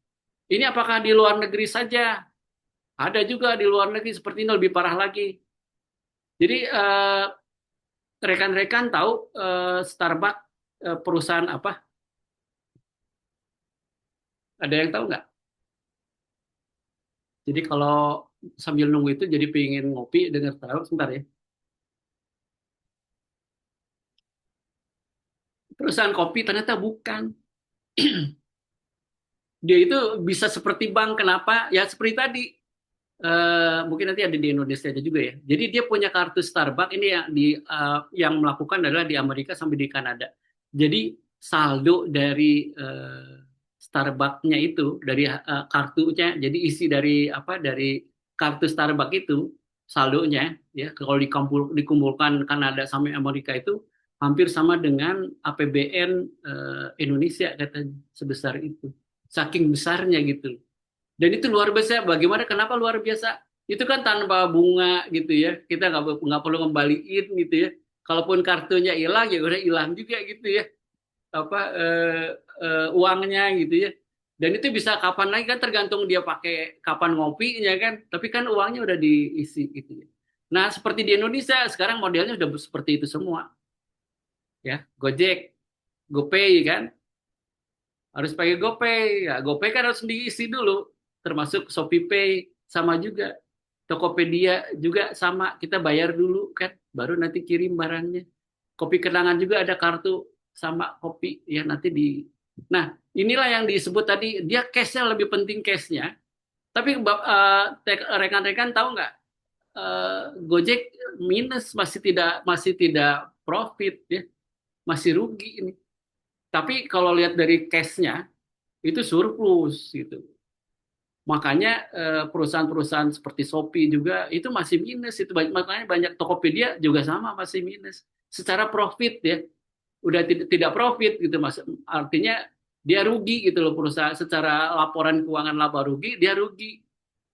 Ini apakah di luar negeri saja? Ada juga di luar negeri seperti ini, lebih parah lagi. Jadi rekan-rekan tahu Starbucks perusahaan apa? Ada yang tahu nggak? Jadi kalau sambil nunggu itu jadi pengen ngopi dengar tahu sebentar ya. Perusahaan kopi ternyata bukan. Dia itu bisa seperti bank. Kenapa? Ya seperti tadi. Mungkin nanti ada di Indonesia aja juga ya. Jadi dia punya kartu Starbucks ini yang melakukan adalah di Amerika sampai di Kanada. Jadi saldo dari Starbucks-nya itu dari kartunya, jadi isi dari apa dari kartu Starbucks itu saldonya ya kalau dikumpulkan Kanada sampai Amerika itu hampir sama dengan APBN Indonesia katanya sebesar itu. Saking besarnya gitu. Dan itu luar biasa. Bagaimana? Kenapa luar biasa? Itu kan tanpa bunga gitu ya. Kita nggak perlu ngembaliin gitu ya. Kalaupun kartunya hilang ya udah hilang juga gitu ya. Apa uangnya gitu ya. Dan itu bisa kapan lagi kan tergantung dia pakai kapan ngopinya kan. Tapi kan uangnya udah diisi gitu ya. Nah seperti di Indonesia sekarang modelnya udah seperti itu semua ya. Gojek, GoPay kan harus pakai GoPay. Ya, GoPay kan harus diisi dulu, termasuk ShopeePay sama juga. Tokopedia juga sama, kita bayar dulu kan, baru nanti kirim barangnya. Kopi kenangan juga ada kartu sama kopi ya nanti di. Nah, inilah yang disebut tadi dia cash-nya lebih penting cash-nya. Tapi rekan-rekan tahu nggak Gojek minus masih tidak profit ya, masih rugi ini. Tapi kalau lihat dari cash-nya itu surplus gitu. Makanya perusahaan-perusahaan seperti Shopee juga itu masih minus itu makanya banyak Tokopedia juga sama masih minus secara profit ya udah tidak profit gitu mas artinya dia rugi gitu loh perusahaan secara laporan keuangan laba rugi dia rugi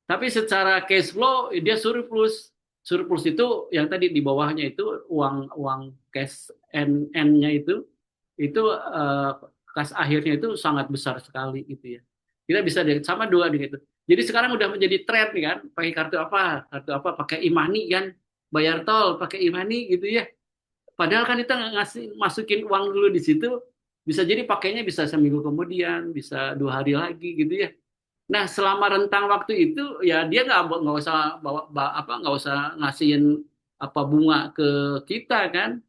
tapi secara cash flow dia surplus surplus itu yang tadi di bawahnya itu uang uang cash N-nya itu kas akhirnya itu sangat besar sekali gitu ya. Kita bisa lihat sama dua dengan itu. Jadi sekarang udah menjadi tren nih kan, pakai kartu apa, pakai e-money kan, bayar tol pakai e-money gitu ya. Padahal kan kita masukin uang dulu di situ, bisa jadi pakainya bisa seminggu kemudian, bisa 2 hari lagi gitu ya. Nah selama rentang waktu itu ya dia nggak usah nggak usah ngasihin apa bunga ke kita kan.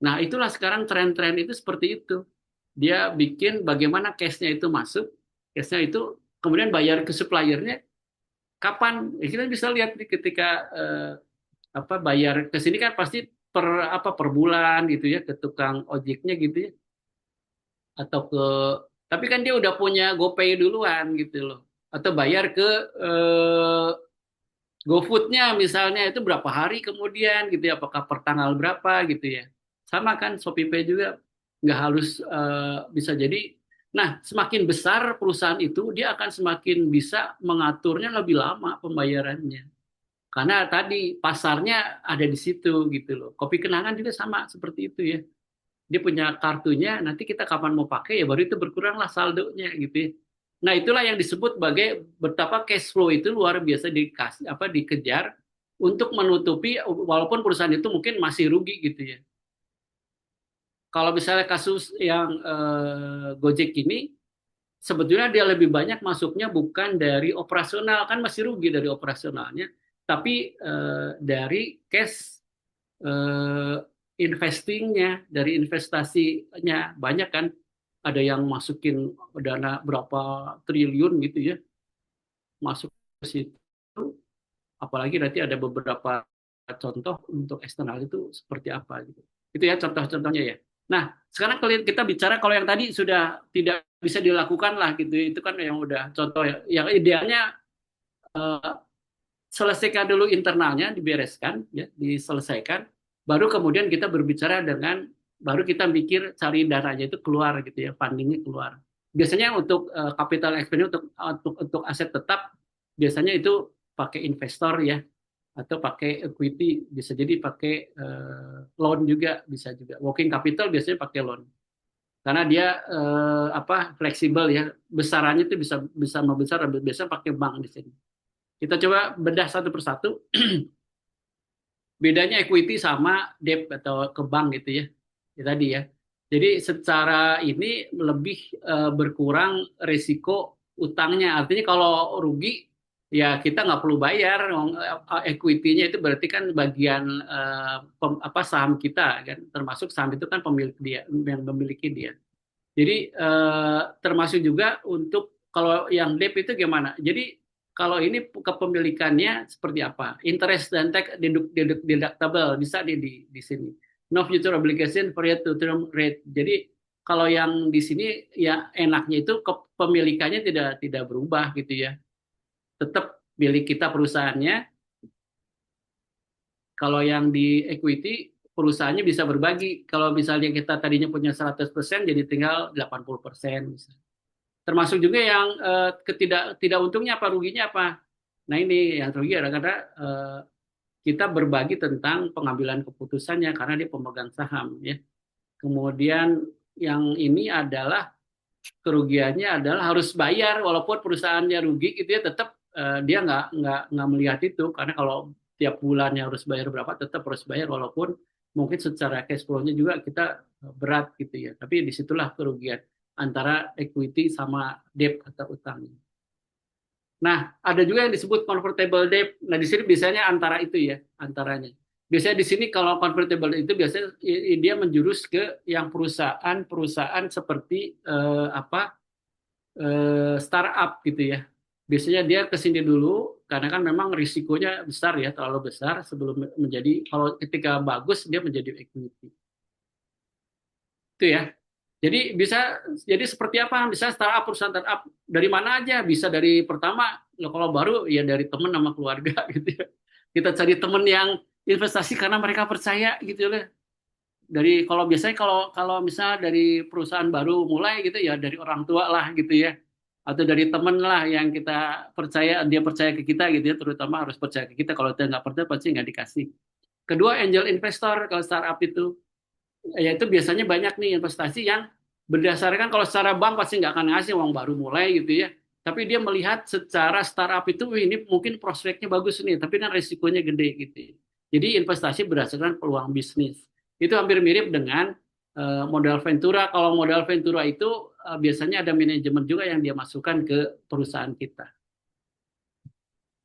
Nah, itulah sekarang tren-tren itu seperti itu. Dia bikin bagaimana cash-nya itu masuk, cash-nya itu kemudian bayar ke suppliernya kapan? Ya, kita bisa lihat nih ketika apa bayar ke sini kan pasti per bulan gitu ya ke tukang ojeknya gitu ya atau ke tapi kan dia udah punya GoPay duluan gitu loh. Atau bayar ke eh, GoFood-nya misalnya itu berapa hari kemudian gitu ya, apakah per tanggal berapa gitu ya. Sama kan ShopeePay juga nggak harus bisa jadi. Nah, semakin besar perusahaan itu dia akan semakin bisa mengaturnya lebih lama pembayarannya. Karena tadi pasarnya ada di situ gitu loh. Kopi kenangan juga sama seperti itu ya. Dia punya kartunya, nanti kita kapan mau pakai ya baru itu berkuranglah saldonya gitu ya. Nah, itulah yang disebut sebagai betapa cash flow itu luar biasa dikasih apa dikejar untuk menutupi walaupun perusahaan itu mungkin masih rugi gitu ya. Kalau misalnya kasus yang Gojek ini sebetulnya dia lebih banyak masuknya bukan dari operasional kan masih rugi dari operasionalnya, tapi dari cash eh, investingnya, dari investasinya banyak kan ada yang masukin dana berapa triliun gitu ya masuk ke situ apalagi nanti ada beberapa contoh untuk eksternal itu seperti apa gitu itu ya contoh-contohnya ya. Nah sekarang kalau kita bicara kalau yang tadi sudah tidak bisa dilakukan lah gitu itu kan yang udah contoh ya yang idealnya eh, selesaikan dulu internalnya dibereskan ya diselesaikan baru kemudian kita berbicara dengan baru kita mikir cari dananya itu keluar gitu ya fundingnya keluar biasanya untuk capital expenditure untuk aset tetap biasanya itu pakai investor ya atau pakai equity bisa jadi pakai loan juga bisa juga working capital biasanya pakai loan karena dia apa fleksibel ya besarannya itu bisa bisa membesar biasanya pakai bank di sini kita coba bedah satu persatu bedanya equity sama debt atau ke bank gitu ya. Ya tadi ya. Jadi secara ini lebih berkurang risiko utangnya. Artinya kalau rugi ya kita nggak perlu bayar. Equity-nya itu berarti kan bagian apa saham kita kan, termasuk saham itu kan pemilik dia yang memiliki dia. Jadi termasuk juga untuk kalau yang debt itu gimana? Jadi kalau ini kepemilikannya seperti apa? Interest dan tax deductible bisa di sini. No future obligation period to term rate. Jadi kalau yang di sini ya enaknya itu kepemilikannya tidak berubah gitu ya. Tetap milik kita perusahaannya. Kalau yang di equity perusahaannya bisa berbagi. Kalau misalnya kita tadinya punya 100% jadi tinggal 80%. Termasuk juga yang tidak untungnya apa ruginya apa. Nah ini yang rugi adalah karena kita berbagi tentang pengambilan keputusannya karena dia pemegang saham ya. Kemudian yang ini adalah kerugiannya adalah harus bayar walaupun perusahaannya rugi gitu ya tetap dia nggak melihat itu karena kalau tiap bulannya harus bayar berapa tetap harus bayar walaupun mungkin secara cash flow-nya juga kita berat gitu ya. Tapi disitulah kerugian antara equity sama debt atau utang. Nah, ada juga yang disebut convertible debt. Nah, di sini biasanya antara itu ya, antaranya. Biasanya di sini kalau convertible itu biasanya dia menjurus ke yang perusahaan-perusahaan seperti apa startup gitu ya. Biasanya dia ke sini dulu karena kan memang risikonya besar ya, terlalu besar sebelum menjadi kalau ketika bagus dia menjadi equity. Itu ya. Jadi seperti apa? Bisa startup perusahaan startup dari mana aja? Bisa dari pertama kalau baru ya dari teman sama keluarga gitu ya. Kita cari teman yang investasi karena mereka percaya gitu ya. Dari kalau biasanya kalau kalau misalnya dari perusahaan baru mulai gitu ya dari orang tua lah gitu ya. Atau dari teman lah yang kita percaya dia percaya ke kita gitu ya. Terutama harus percaya ke kita. Kalau dia nggak percaya pasti nggak dikasih. Kedua angel investor kalau startup itu yaitu biasanya banyak nih investasi yang berdasarkan kalau secara bank pasti nggak akan ngasih uang baru mulai gitu ya. Tapi dia melihat secara startup itu ini mungkin prospeknya bagus nih, tapi kan resikonya gede gitu. Jadi investasi berdasarkan peluang bisnis. Itu hampir mirip dengan modal ventura. Kalau modal ventura itu biasanya ada manajemen juga yang dia masukkan ke perusahaan kita.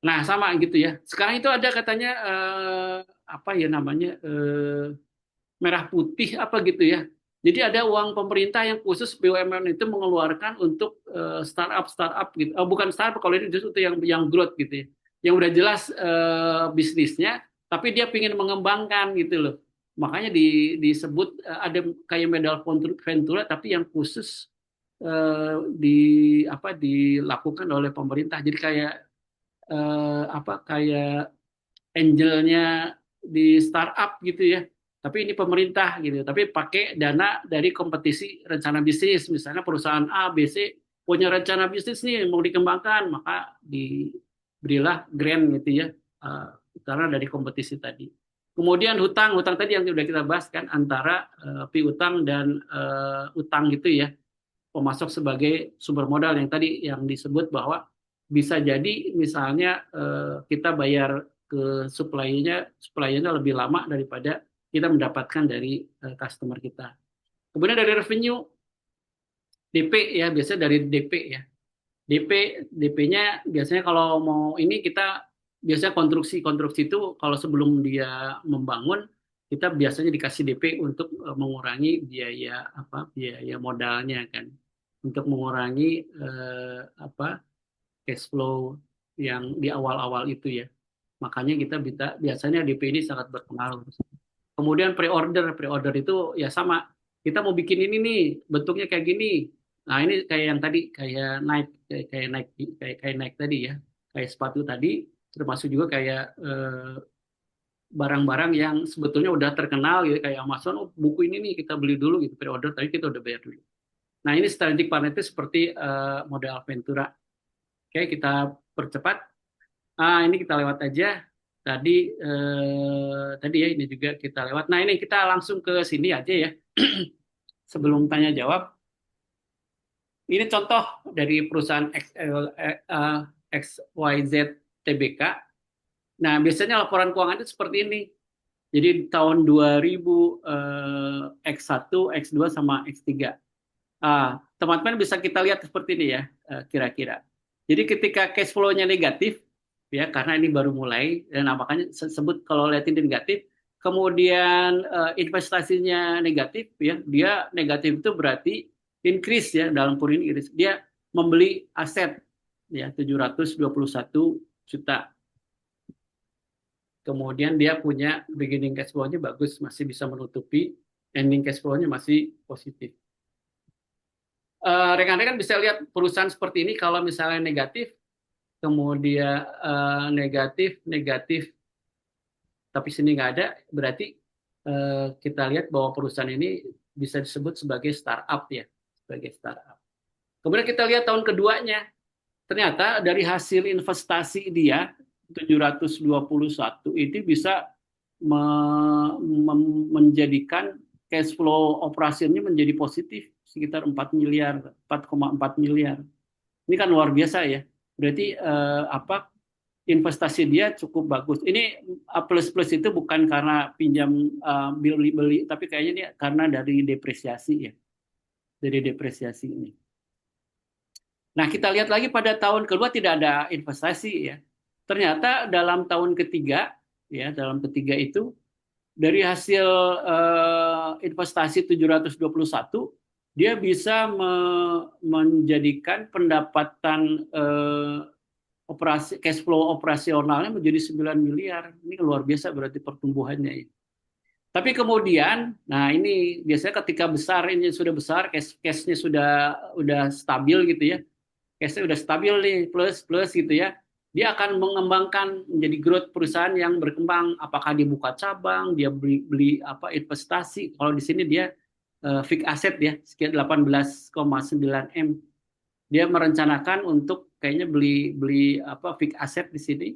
Nah, sama gitu ya. Sekarang itu ada katanya apa ya namanya merah putih apa gitu ya. Jadi ada uang pemerintah yang khusus BUMN itu mengeluarkan untuk startup gitu. Bukan startup kalau ini justru yang growth gitu ya. Yang udah jelas bisnisnya, tapi dia ingin mengembangkan gitu loh. Makanya disebut ada kayak medal Ventura tapi yang khusus dilakukan oleh pemerintah. Jadi kayak kayak angelnya di startup gitu ya. Tapi ini pemerintah gitu. Tapi pakai dana dari kompetisi rencana bisnis. Misalnya perusahaan A, B, C punya rencana bisnis nih mau dikembangkan, maka diberilah grant gitu ya. Karena dari kompetisi tadi. Kemudian hutang tadi yang sudah kita bahas kan antara piutang dan utang gitu ya. Pemasok sebagai sumber modal yang tadi yang disebut bahwa bisa jadi misalnya kita bayar ke supply-nya lebih lama daripada kita mendapatkan dari customer kita. Kemudian dari revenue DP ya biasanya dari DP ya. DP DP-nya biasanya kalau mau ini kita biasanya konstruksi itu kalau sebelum dia membangun kita biasanya dikasih DP untuk mengurangi biaya modalnya kan untuk mengurangi cash flow yang di awal-awal itu ya. Makanya kita biasanya DP ini sangat berpengaruh. Kemudian pre-order itu ya sama. Kita mau bikin ini nih, bentuknya kayak gini. Nah, ini kayak yang tadi kayak naik tadi ya. Kayak sepatu tadi termasuk juga kayak barang-barang yang sebetulnya udah terkenal gitu kayak Amazon, oh, buku ini nih kita beli dulu gitu pre-order tapi kita udah bayar dulu. Nah, ini strategic partner itu seperti model Ventura. Oke, kita percepat. Ini kita lewat aja. Tadi ya ini juga kita lewat. Nah, ini kita langsung ke sini aja ya. Sebelum tanya jawab. Ini contoh dari perusahaan XYZ TBK. Nah, biasanya laporan keuangan itu seperti ini. Jadi tahun 2000 X1, X2 sama X3. Teman-teman bisa kita lihat seperti ini ya, kira-kira. Jadi ketika cash flow-nya negatif, ya karena ini baru mulai dan makanya sebut kalau lihat ini negatif. Kemudian investasinya negatif ya, dia negatif itu berarti increase ya dalam kurun iris. Dia membeli aset ya 721 juta. Kemudian dia punya beginning cash flow-nya bagus, masih bisa menutupi, ending cash flow-nya masih positif. Rekan-rekan bisa lihat perusahaan seperti ini kalau misalnya negatif, kemudian negatif, negatif, tapi sini nggak ada, berarti kita lihat bahwa perusahaan ini bisa disebut sebagai startup ya, sebagai startup. Kemudian kita lihat tahun keduanya, ternyata dari hasil investasi dia 721 itu bisa menjadikan cash flow operasinya menjadi positif sekitar 4 miliar, 4,4 miliar. Ini kan luar biasa ya. Berarti apa investasi dia cukup bagus. Ini plus-plus itu bukan karena pinjam beli-beli, tapi kayaknya ini karena dari depresiasi ya. Dari depresiasi ini. Nah, kita lihat lagi pada tahun kedua tidak ada investasi ya. Ternyata dalam tahun ketiga ya, dalam ketiga itu dari hasil investasi 721 dia bisa menjadikan pendapatan operasi cash flow operasionalnya menjadi 9 miliar. Ini luar biasa berarti pertumbuhannya ya. Tapi kemudian, nah ini biasanya ketika besar ini sudah besar, cash-nya sudah stabil gitu ya. Cash-nya udah stabil nih, plus gitu ya. Dia akan mengembangkan menjadi growth perusahaan yang berkembang. Apakah dia buka cabang, dia beli apa investasi. Kalau di sini dia fixed asset ya, sekitar 18,9 M. Dia merencanakan untuk kayaknya beli apa fixed asset di sini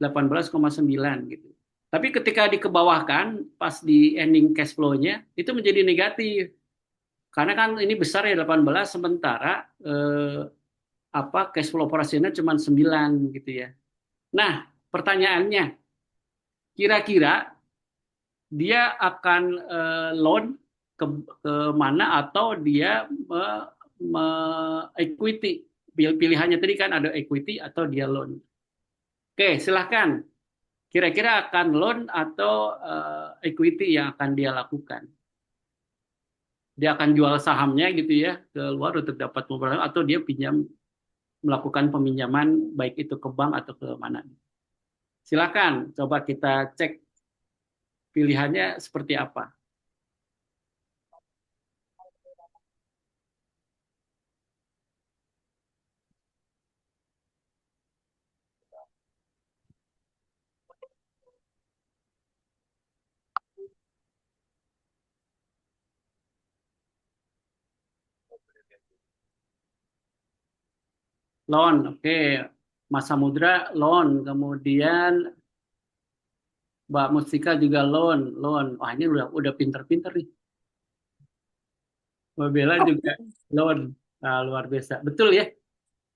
18,9 gitu. Tapi ketika dikebawahkan pas di ending cash flow-nya itu menjadi negatif. Karena kan ini besar ya 18 sementara apa cash flow operasionalnya cuma 9 gitu ya. Nah, pertanyaannya kira-kira dia akan loan ke mana atau dia equity pilihannya tadi kan ada equity atau dia loan. Oke, silahkan. Kira-kira akan loan atau equity yang akan dia lakukan. Dia akan jual sahamnya gitu ya ke luar untuk dapat modal atau dia melakukan peminjaman baik itu ke bank atau ke mana. Silakan coba kita cek pilihannya seperti apa. Loan, oke. Mas Samudra loan, kemudian Mbak Mustika juga loan. Wah ini udah pinter-pinter nih. Mbak Bella juga loan. Nah, luar biasa. Betul ya.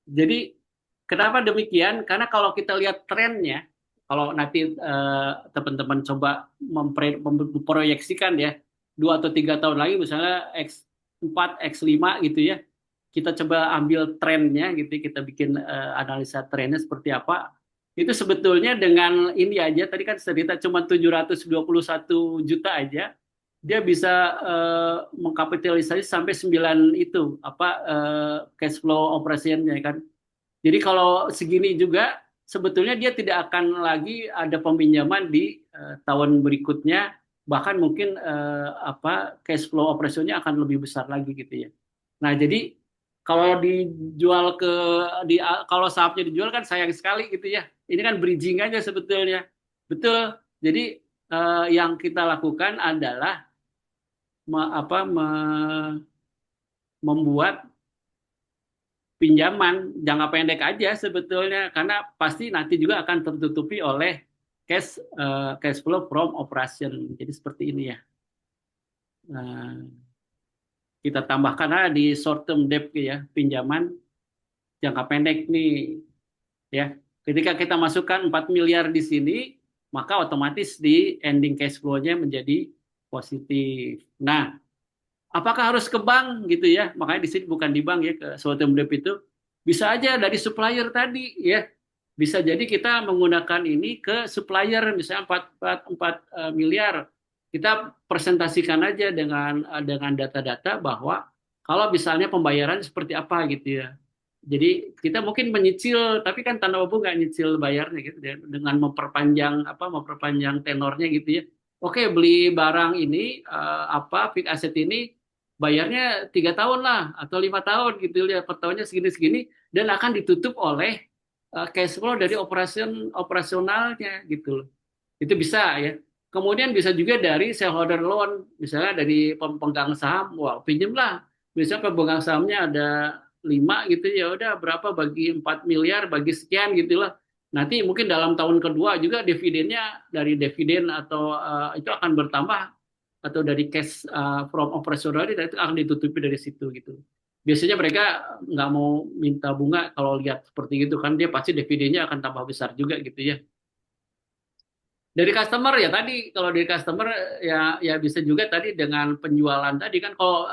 Jadi kenapa demikian? Karena kalau kita lihat trennya, kalau nanti teman-teman coba memproyeksikan ya 2 atau 3 tahun lagi misalnya X4, X5 gitu ya, kita coba ambil trennya gitu, kita bikin analisa trennya seperti apa. Itu sebetulnya dengan ini aja, tadi kan cerita cuma 721 juta aja, dia bisa mengkapitalisasi sampai 9 itu apa cash flow operasinya kan. Jadi kalau segini juga sebetulnya dia tidak akan lagi ada peminjaman di tahun berikutnya, bahkan mungkin apa cash flow operasionalnya akan lebih besar lagi gitu ya. Nah, jadi kalau dijual kalau sahamnya dijual kan sayang sekali gitu ya. Ini kan bridging aja sebetulnya. Betul. Jadi yang kita lakukan adalah membuat pinjaman jangka pendek aja sebetulnya karena pasti nanti juga akan tertutupi oleh cash flow from operation. Jadi seperti ini ya. Nah, kita tambahkan di short term debt ya, pinjaman jangka pendek nih ya. Ketika kita masukkan 4 miliar di sini, maka otomatis di ending cash flow-nya menjadi positif. Nah, apakah harus ke bank gitu ya? Makanya di sini bukan di bank ya, ke short term debt itu bisa aja dari supplier tadi ya. Bisa jadi kita menggunakan ini ke supplier, misalnya 4 miliar. Kita presentasikan aja dengan data-data bahwa kalau misalnya pembayaran seperti apa gitu ya. Jadi kita mungkin menyicil, tapi kan Tanah Abang nggak nyicil bayarnya gitu ya, dengan memperpanjang tenornya gitu ya. Oke, beli barang ini fixed asset ini bayarnya 3 tahun lah atau 5 tahun gitu ya, per tahunnya segini-segini dan akan ditutup oleh cash flow dari operasionalnya gitu loh. Itu bisa ya. Kemudian bisa juga dari shareholder loan, misalnya dari pemegang saham, wah pinjemlah. Misalnya pemegang sahamnya ada 5 gitu ya, udah berapa bagi 4 miliar bagi sekian gitu lah. Nanti mungkin dalam tahun kedua juga dividennya dari dividen atau itu akan bertambah atau dari cash from operational itu akan ditutupi dari situ gitu. Biasanya mereka nggak mau minta bunga kalau lihat seperti itu kan dia pasti dividennya akan tambah besar juga gitu ya. Dari customer ya tadi kalau dari customer ya bisa juga tadi dengan penjualan tadi kan kalau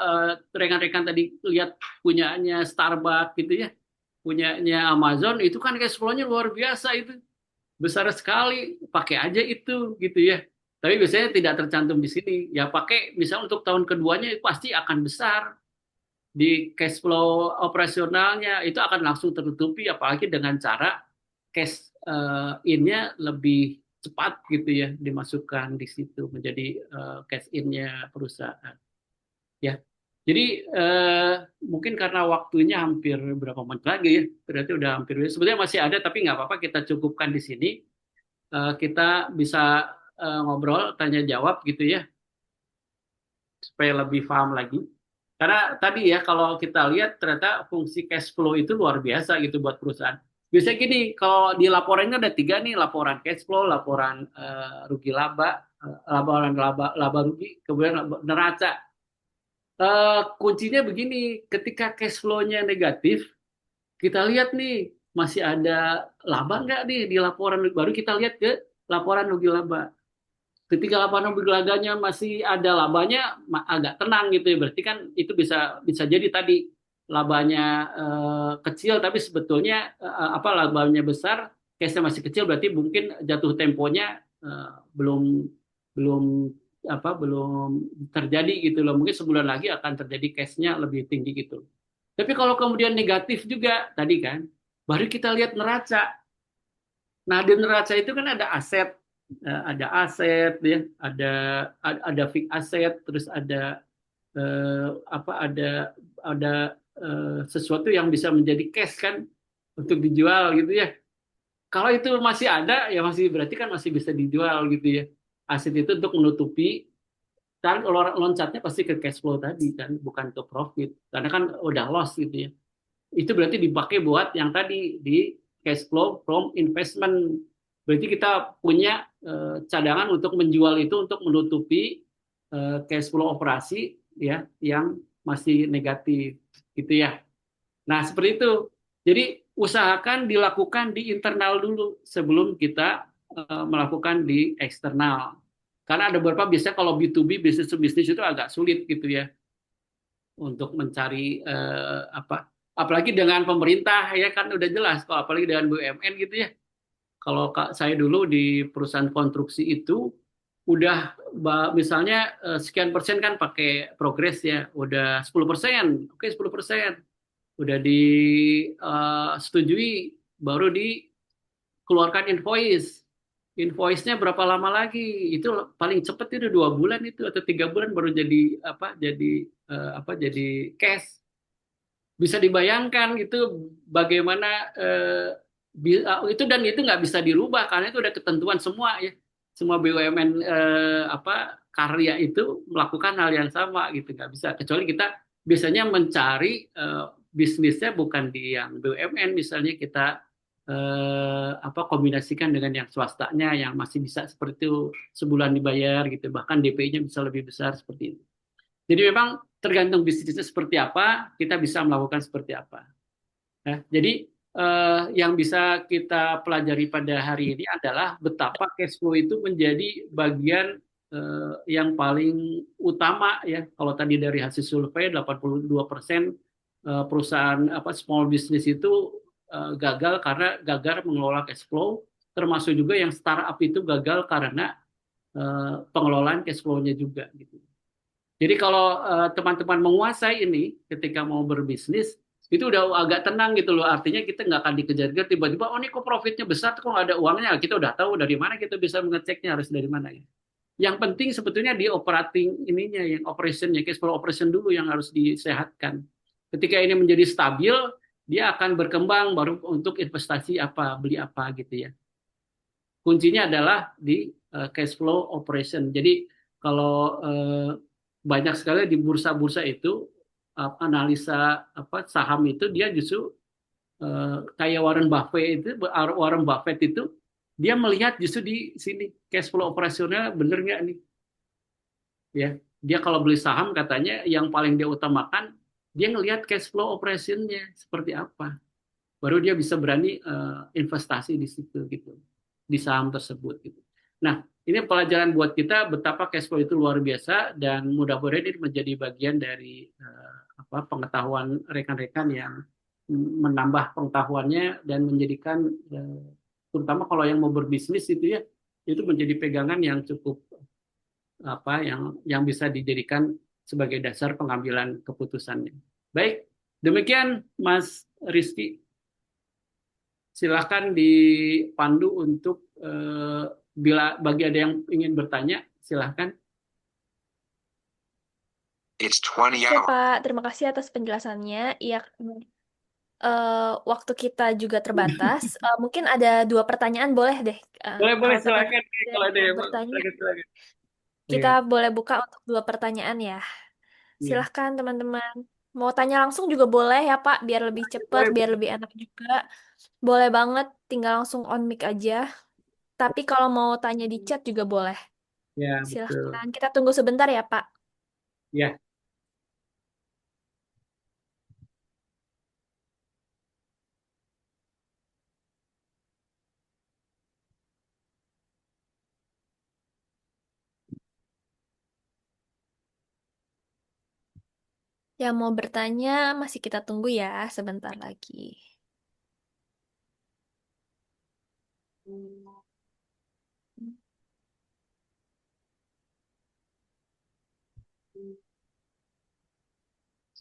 rekan-rekan tadi lihat punyanya Starbucks gitu ya, punyanya Amazon itu kan cash flow-nya luar biasa itu. Besar sekali, pakai aja itu gitu ya. Tapi biasanya tidak tercantum di sini. Ya pakai misalnya untuk tahun keduanya pasti akan besar di cash flow operasionalnya itu akan langsung tertutupi apalagi dengan cara cash in-nya lebih cepat gitu ya dimasukkan di situ menjadi cash in-nya perusahaan ya. Jadi mungkin karena waktunya hampir berapa menit lagi ya, berarti udah hampir. Sebenarnya masih ada tapi nggak apa-apa kita cukupkan di sini. Kita bisa ngobrol tanya jawab gitu ya supaya lebih paham lagi. Karena tadi ya kalau kita lihat ternyata fungsi cash flow itu luar biasa gitu buat perusahaan. Biasanya gini, kalau di laporannya ada 3 nih, laporan cash flow, laporan rugi laba, laporan laba rugi, kemudian neraca. Kuncinya begini, ketika cash flow-nya negatif, kita lihat nih masih ada laba nggak nih di laporan, baru kita lihat ke laporan rugi laba. Ketika laporan bergelaganya masih ada labanya agak tenang gitu ya berarti kan itu bisa bisa jadi tadi labanya kecil tapi sebetulnya labanya besar case-nya masih kecil berarti mungkin jatuh temponya belum belum belum terjadi gitu loh mungkin sebulan lagi akan terjadi case-nya lebih tinggi gitu tapi kalau kemudian negatif juga tadi kan baru kita lihat neraca. Nah, di neraca itu kan ada aset ya, ada fixed aset, terus ada eh, apa ada sesuatu yang bisa menjadi cash kan untuk dijual gitu ya. Kalau itu masih ada ya masih berarti kan masih bisa dijual gitu ya. Aset itu untuk menutupi kan loncatnya pasti ke cash flow tadi kan, bukan ke profit. Karena kan udah loss gitu ya. Itu berarti dipakai buat yang tadi di cash flow from investment. Berarti kita punya cadangan untuk menjual itu untuk menutupi cash flow operasi ya yang masih negatif gitu ya. Nah, seperti itu. Jadi usahakan dilakukan di internal dulu sebelum kita melakukan di eksternal. Karena ada beberapa biasanya kalau B2B bisnis to bisnis itu agak sulit gitu ya untuk mencari apalagi dengan pemerintah ya kan udah jelas kalau apalagi dengan BUMN gitu ya kalau saya dulu di perusahaan konstruksi itu udah misalnya sekian persen kan pakai progres ya udah 10%, oke 10% udah disetujui baru dikeluarkan invoice-nya berapa lama lagi itu paling cepat itu 2 bulan itu atau 3 bulan baru jadi cash bisa dibayangkan gitu bagaimana itu dan itu nggak bisa dirubah karena itu udah ketentuan semua ya semua BUMN karya itu melakukan hal yang sama gitu nggak bisa kecuali kita biasanya mencari bisnisnya bukan di yang BUMN misalnya kita kombinasikan dengan yang swastanya yang masih bisa seperti itu sebulan dibayar gitu bahkan DP-nya bisa lebih besar seperti itu. Jadi memang tergantung bisnisnya seperti apa, kita bisa melakukan seperti apa. Nah, jadi yang bisa kita pelajari pada hari ini adalah betapa cash flow itu menjadi bagian yang paling utama ya. Kalau tadi dari hasil survei 82% perusahaan small business itu gagal karena gagal mengelola cash flow, termasuk juga yang startup itu gagal karena pengelolaan cash flow-nya juga gitu. Jadi kalau teman-teman menguasai ini ketika mau berbisnis itu udah agak tenang gitu loh. Artinya kita nggak akan dikejar-kejar tiba-tiba oh ini kok profitnya besar kok nggak ada uangnya. Kita udah tahu dari mana kita bisa mengeceknya harus dari mana ya. Yang penting sebetulnya di operating ininya yang operationnya cash flow operation dulu yang harus disehatkan. Ketika ini menjadi stabil dia akan berkembang baru untuk investasi apa beli apa gitu ya. Kuncinya adalah di cash flow operation. Jadi kalau banyak sekali di bursa-bursa itu analisa apa saham itu dia justru kayak Warren Buffett itu dia melihat justru di sini cash flow operasional bener nggak nih ya dia kalau beli saham katanya yang paling dia utamakan dia ngelihat cash flow operationnya seperti apa baru dia bisa berani investasi di situ gitu di saham tersebut gitu. Nah ini pelajaran buat kita betapa cash flow itu luar biasa dan mudah-mudahan ini menjadi bagian dari apa pengetahuan rekan-rekan yang menambah pengetahuannya dan menjadikan terutama kalau yang mau berbisnis itu ya itu menjadi pegangan yang cukup apa yang bisa dijadikan sebagai dasar pengambilan keputusannya. Baik, demikian Mas Rizky. Silakan dipandu untuk bila bagi ada yang ingin bertanya, silakan. It's 20 Oke, hours. Pak. Terima kasih atas penjelasannya. Iya, waktu kita juga terbatas. Mungkin ada 2 pertanyaan, boleh deh. Boleh, Kalau silakan. teman-teman Kalau ada mau yang bertanya, silakan. kita Iya, boleh buka untuk 2 pertanyaan ya. iya. Silahkan teman-teman. Mau tanya langsung juga boleh ya, Pak, biar lebih cepat, biar Boleh. lebih enak juga. Boleh banget, tinggal langsung on mic aja. Tapi kalau mau tanya di chat juga boleh. Ya, betul. Silahkan. Kita tunggu sebentar ya, Pak. Ya, Yang mau bertanya masih kita tunggu ya sebentar lagi.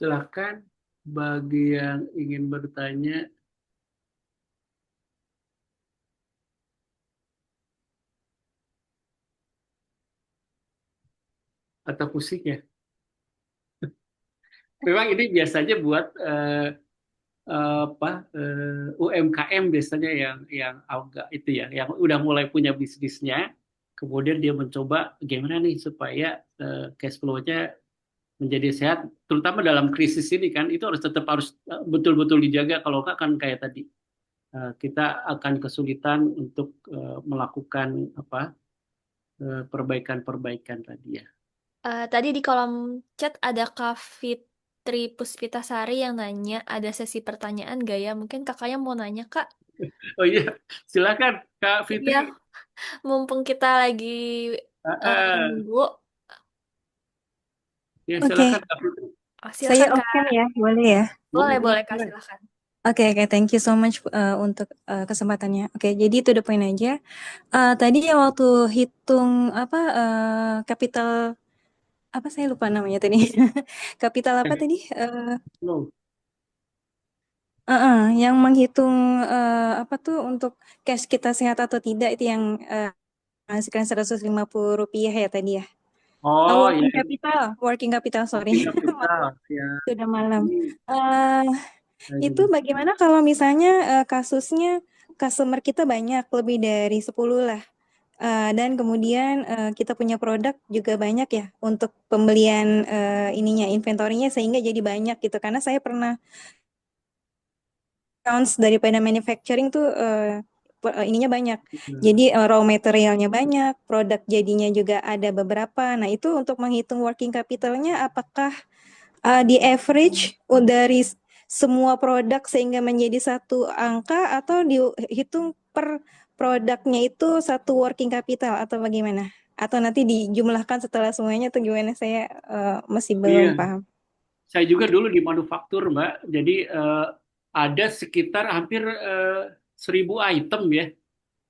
silakan bagi yang ingin bertanya. Atau pusing ya. Memang ini biasanya buat apa UMKM biasanya yang agak itu ya, yang udah mulai punya bisnisnya, kemudian dia mencoba gimana nih supaya cash flow-nya menjadi sehat, terutama dalam krisis ini kan itu harus betul-betul dijaga kalau nggak kan kayak tadi kita akan kesulitan untuk melakukan apa perbaikan-perbaikan tadi ya. Tadi di kolom chat ada Kak Fitri Puspitasari yang nanya, ada sesi pertanyaan gak ya? Mungkin kakaknya mau nanya, Kak. Oh iya, silakan Kak Fitri. Iya, mumpung kita lagi Ah, nunggu. ya Oke, silakan Kak Fitri. Oh, saya silakan, oke Kak. ya, boleh ya? Boleh, Boleh, boleh, Kak, boleh. silakan. Oke, thank you so much untuk kesempatannya. Oke, jadi itu the point aja. Tadi yang waktu hitung apa kapital apa saya lupa namanya tadi. Kapital apa tadi? Loh. Yang menghitung apa tuh untuk cash kita sehat atau tidak itu yang menghasilkan Rp150 ya tadi ya. Oh ya, Working capital, sorry. working capital ya. Sudah malam. Ini Itu bagaimana kalau misalnya kasusnya customer kita banyak, lebih dari 10 lah. Dan kemudian kita punya produk juga banyak ya untuk pembelian inventorinya sehingga jadi banyak gitu. Karena saya pernah accounts daripada manufacturing tuh ininya banyak. Jadi raw materialnya banyak, produk jadinya juga ada beberapa. Nah, itu untuk menghitung working capitalnya apakah di average dari semua produk sehingga menjadi satu angka atau dihitung per produknya itu satu working capital atau bagaimana? Atau nanti dijumlahkan setelah semuanya atau gimana? Saya masih belum iya, paham. saya juga dulu di manufaktur Mbak. Jadi ada sekitar hampir 1.000 item ya.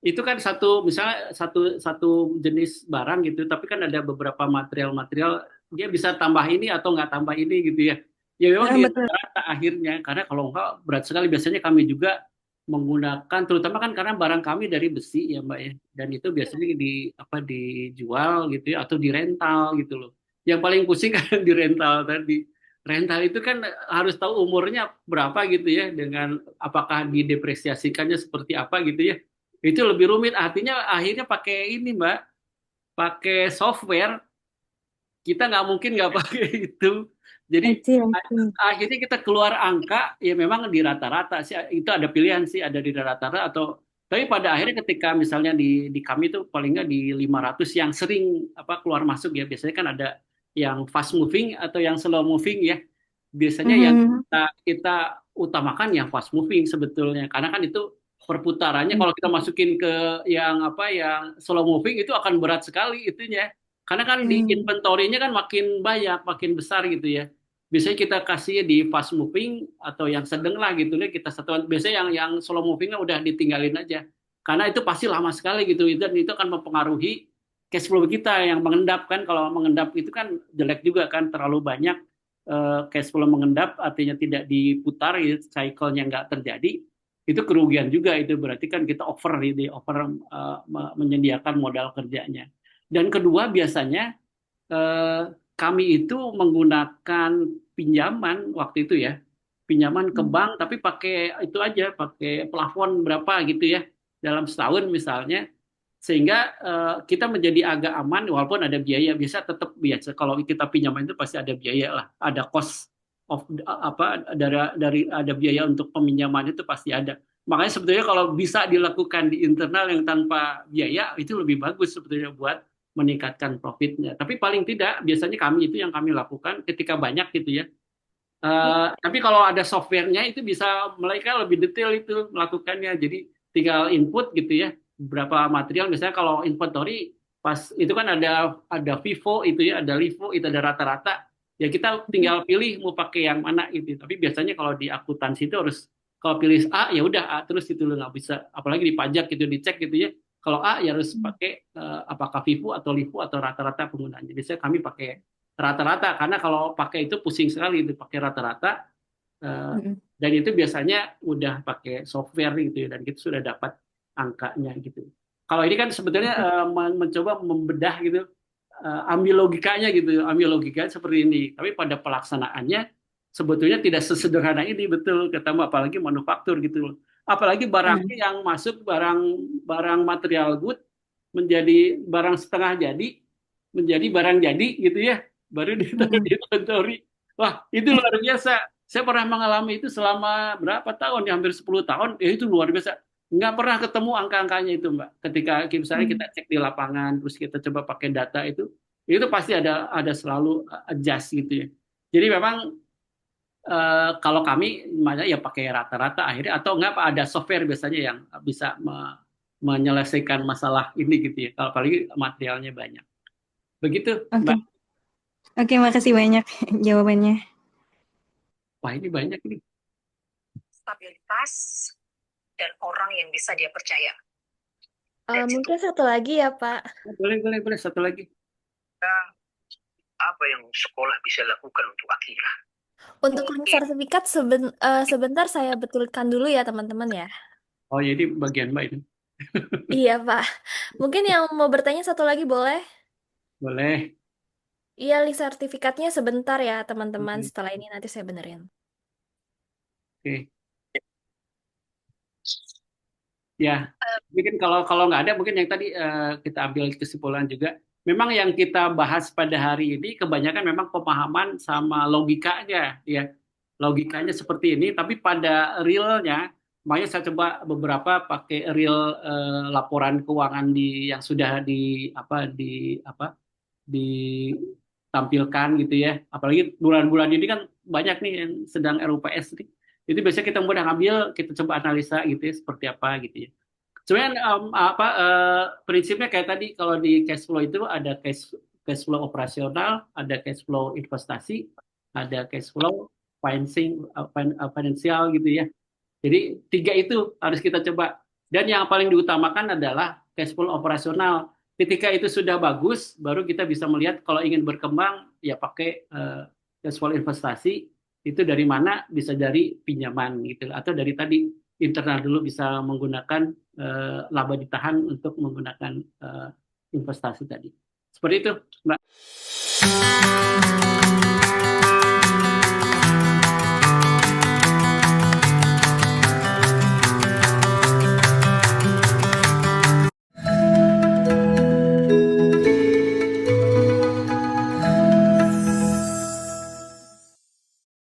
Itu kan misalnya satu jenis barang gitu, tapi kan ada beberapa material-material dia bisa tambah ini atau nggak tambah ini gitu ya. Ya memang di Betul. rata akhirnya, karena kalau nggak berat sekali. Biasanya kami juga menggunakan, terutama kan karena barang kami dari besi ya Mbak ya, dan itu biasanya dijual gitu ya atau dirental gitu loh. Yang paling pusing kan di rental tadi. Rental itu kan harus tahu umurnya berapa gitu ya, dengan apakah didepresiasikannya seperti apa gitu ya. Itu lebih rumit. Artinya akhirnya pakai ini Mbak, pakai software. Kita nggak mungkin nggak pakai itu. Jadi I see, I see. akhirnya kita keluar angka ya memang di rata-rata sih, itu ada pilihan sih, ada di rata-rata atau, tapi pada akhirnya ketika misalnya di kami itu paling nggak di 500 yang sering keluar masuk ya, biasanya kan ada yang fast moving atau yang slow moving ya. Biasanya yang Mhm. kita utamakan yang fast moving sebetulnya, karena kan itu perputarannya kalau kita masukin ke yang slow moving itu akan berat sekali itunya. Karena kan di Hmm. inventory-nya kan makin banyak, makin besar gitu ya. Biasanya kita kasih di fast moving atau yang sedang lah gitu ya, kita satuan. Biasanya yang slow moving udah ditinggalin aja. Karena itu pasti lama sekali gitu, dan itu akan mempengaruhi cash flow kita yang mengendap kan. Kalau mengendap itu kan jelek juga kan, terlalu banyak cash flow mengendap, artinya tidak diputar, ya, cycle-nya nggak terjadi, itu kerugian juga. Itu berarti kan kita over menyediakan modal kerjanya. Dan kedua biasanya kami itu menggunakan pinjaman waktu itu ya, pinjaman ke bank, tapi pakai itu aja, pakai plafon berapa gitu ya dalam setahun misalnya, sehingga kita menjadi agak aman walaupun ada biaya. Biasa kalau kita pinjaman itu pasti ada biaya lah, ada cost of dari ada biaya untuk peminjaman itu pasti ada. Makanya sebetulnya kalau bisa dilakukan di internal yang tanpa biaya itu lebih bagus sebetulnya buat meningkatkan profitnya. Tapi paling tidak biasanya kami itu yang kami lakukan ketika banyak gitu ya. Tapi kalau ada softwarenya itu bisa mereka lebih detail itu melakukannya. Jadi tinggal input gitu ya, berapa material. Misalnya kalau inventory pas itu kan ada FIFO itu ya, ada LIFO itu, ada rata-rata. Ya kita tinggal pilih mau pakai yang mana itu. Tapi biasanya kalau di akuntansi itu harus, kalau pilih A ya udah A terus itu, lo nggak bisa. Apalagi di pajak gitu dicek gitu ya. Kalau A ya harus pakai apakah FIFO atau LIFO atau rata-rata penggunanya. Biasanya kami pakai rata-rata, karena kalau pakai itu pusing sekali itu pakai rata-rata, dan itu biasanya udah pakai software gitu ya, dan kita sudah dapat angkanya gitu. Kalau ini kan sebetulnya mencoba membedah gitu, ambil logikanya seperti ini, tapi pada pelaksanaannya sebetulnya tidak sesederhana ini, betul kata Mbak, apalagi manufaktur gitu, apalagi barangnya yang masuk barang material good menjadi barang setengah jadi, menjadi barang jadi gitu ya, baru ditaruh di inventory. Wah, itu luar biasa. Saya pernah mengalami itu selama berapa tahun, ya hampir 10 tahun, ya itu luar biasa. Nggak pernah ketemu angka-angkanya itu, Mbak. Ketika misalnya kita cek di lapangan, terus kita coba pakai data itu pasti ada selalu adjust gitu ya. Jadi memang kalau kami mana ya pakai rata-rata akhirnya, atau enggak ada software biasanya yang bisa menyelesaikan masalah ini gitu ya. Kalau apalagi materialnya banyak. Begitu, Oke, Mbak. oke, makasih banyak jawabannya. Wah, ini banyak nih. Stabilitas dan orang yang bisa dia percaya. Mungkin satu lagi ya, Pak. Boleh. Satu lagi. Apa yang sekolah bisa lakukan untuk Akira? Untuk sertifikat sebentar saya betulkan dulu ya, teman-teman ya. Oh, jadi bagian Mbak ini. Iya, Pak. Mungkin yang mau bertanya satu lagi boleh? Boleh. Iya, link sertifikatnya sebentar ya, teman-teman. Setelah ini nanti saya benerin. Oke. Ya, mungkin kalau nggak ada, mungkin yang tadi kita ambil kesimpulan juga. Memang yang kita bahas pada hari ini kebanyakan memang pemahaman sama logikanya, ya. Logikanya seperti ini, tapi pada realnya, makanya saya coba beberapa pakai real laporan keuangan yang sudah ditampilkan gitu ya. Apalagi bulan-bulan ini kan banyak nih yang sedang RUPS nih. Itu biasanya kita mudah ngambil, kita coba analisa gitu ya, seperti apa gitu ya. Sebenarnya prinsipnya kayak tadi, kalau di cash flow itu ada cash flow operasional, ada cash flow investasi, ada cash flow financial gitu ya. Jadi 3 itu harus kita coba. Dan yang paling diutamakan adalah cash flow operasional. Ketika itu sudah bagus, baru kita bisa melihat kalau ingin berkembang, ya pakai cash flow investasi. Itu dari mana? Bisa dari pinjaman gitu, atau dari tadi internal dulu bisa menggunakan laba ditahan untuk menggunakan investasi tadi. Seperti itu, Mbak.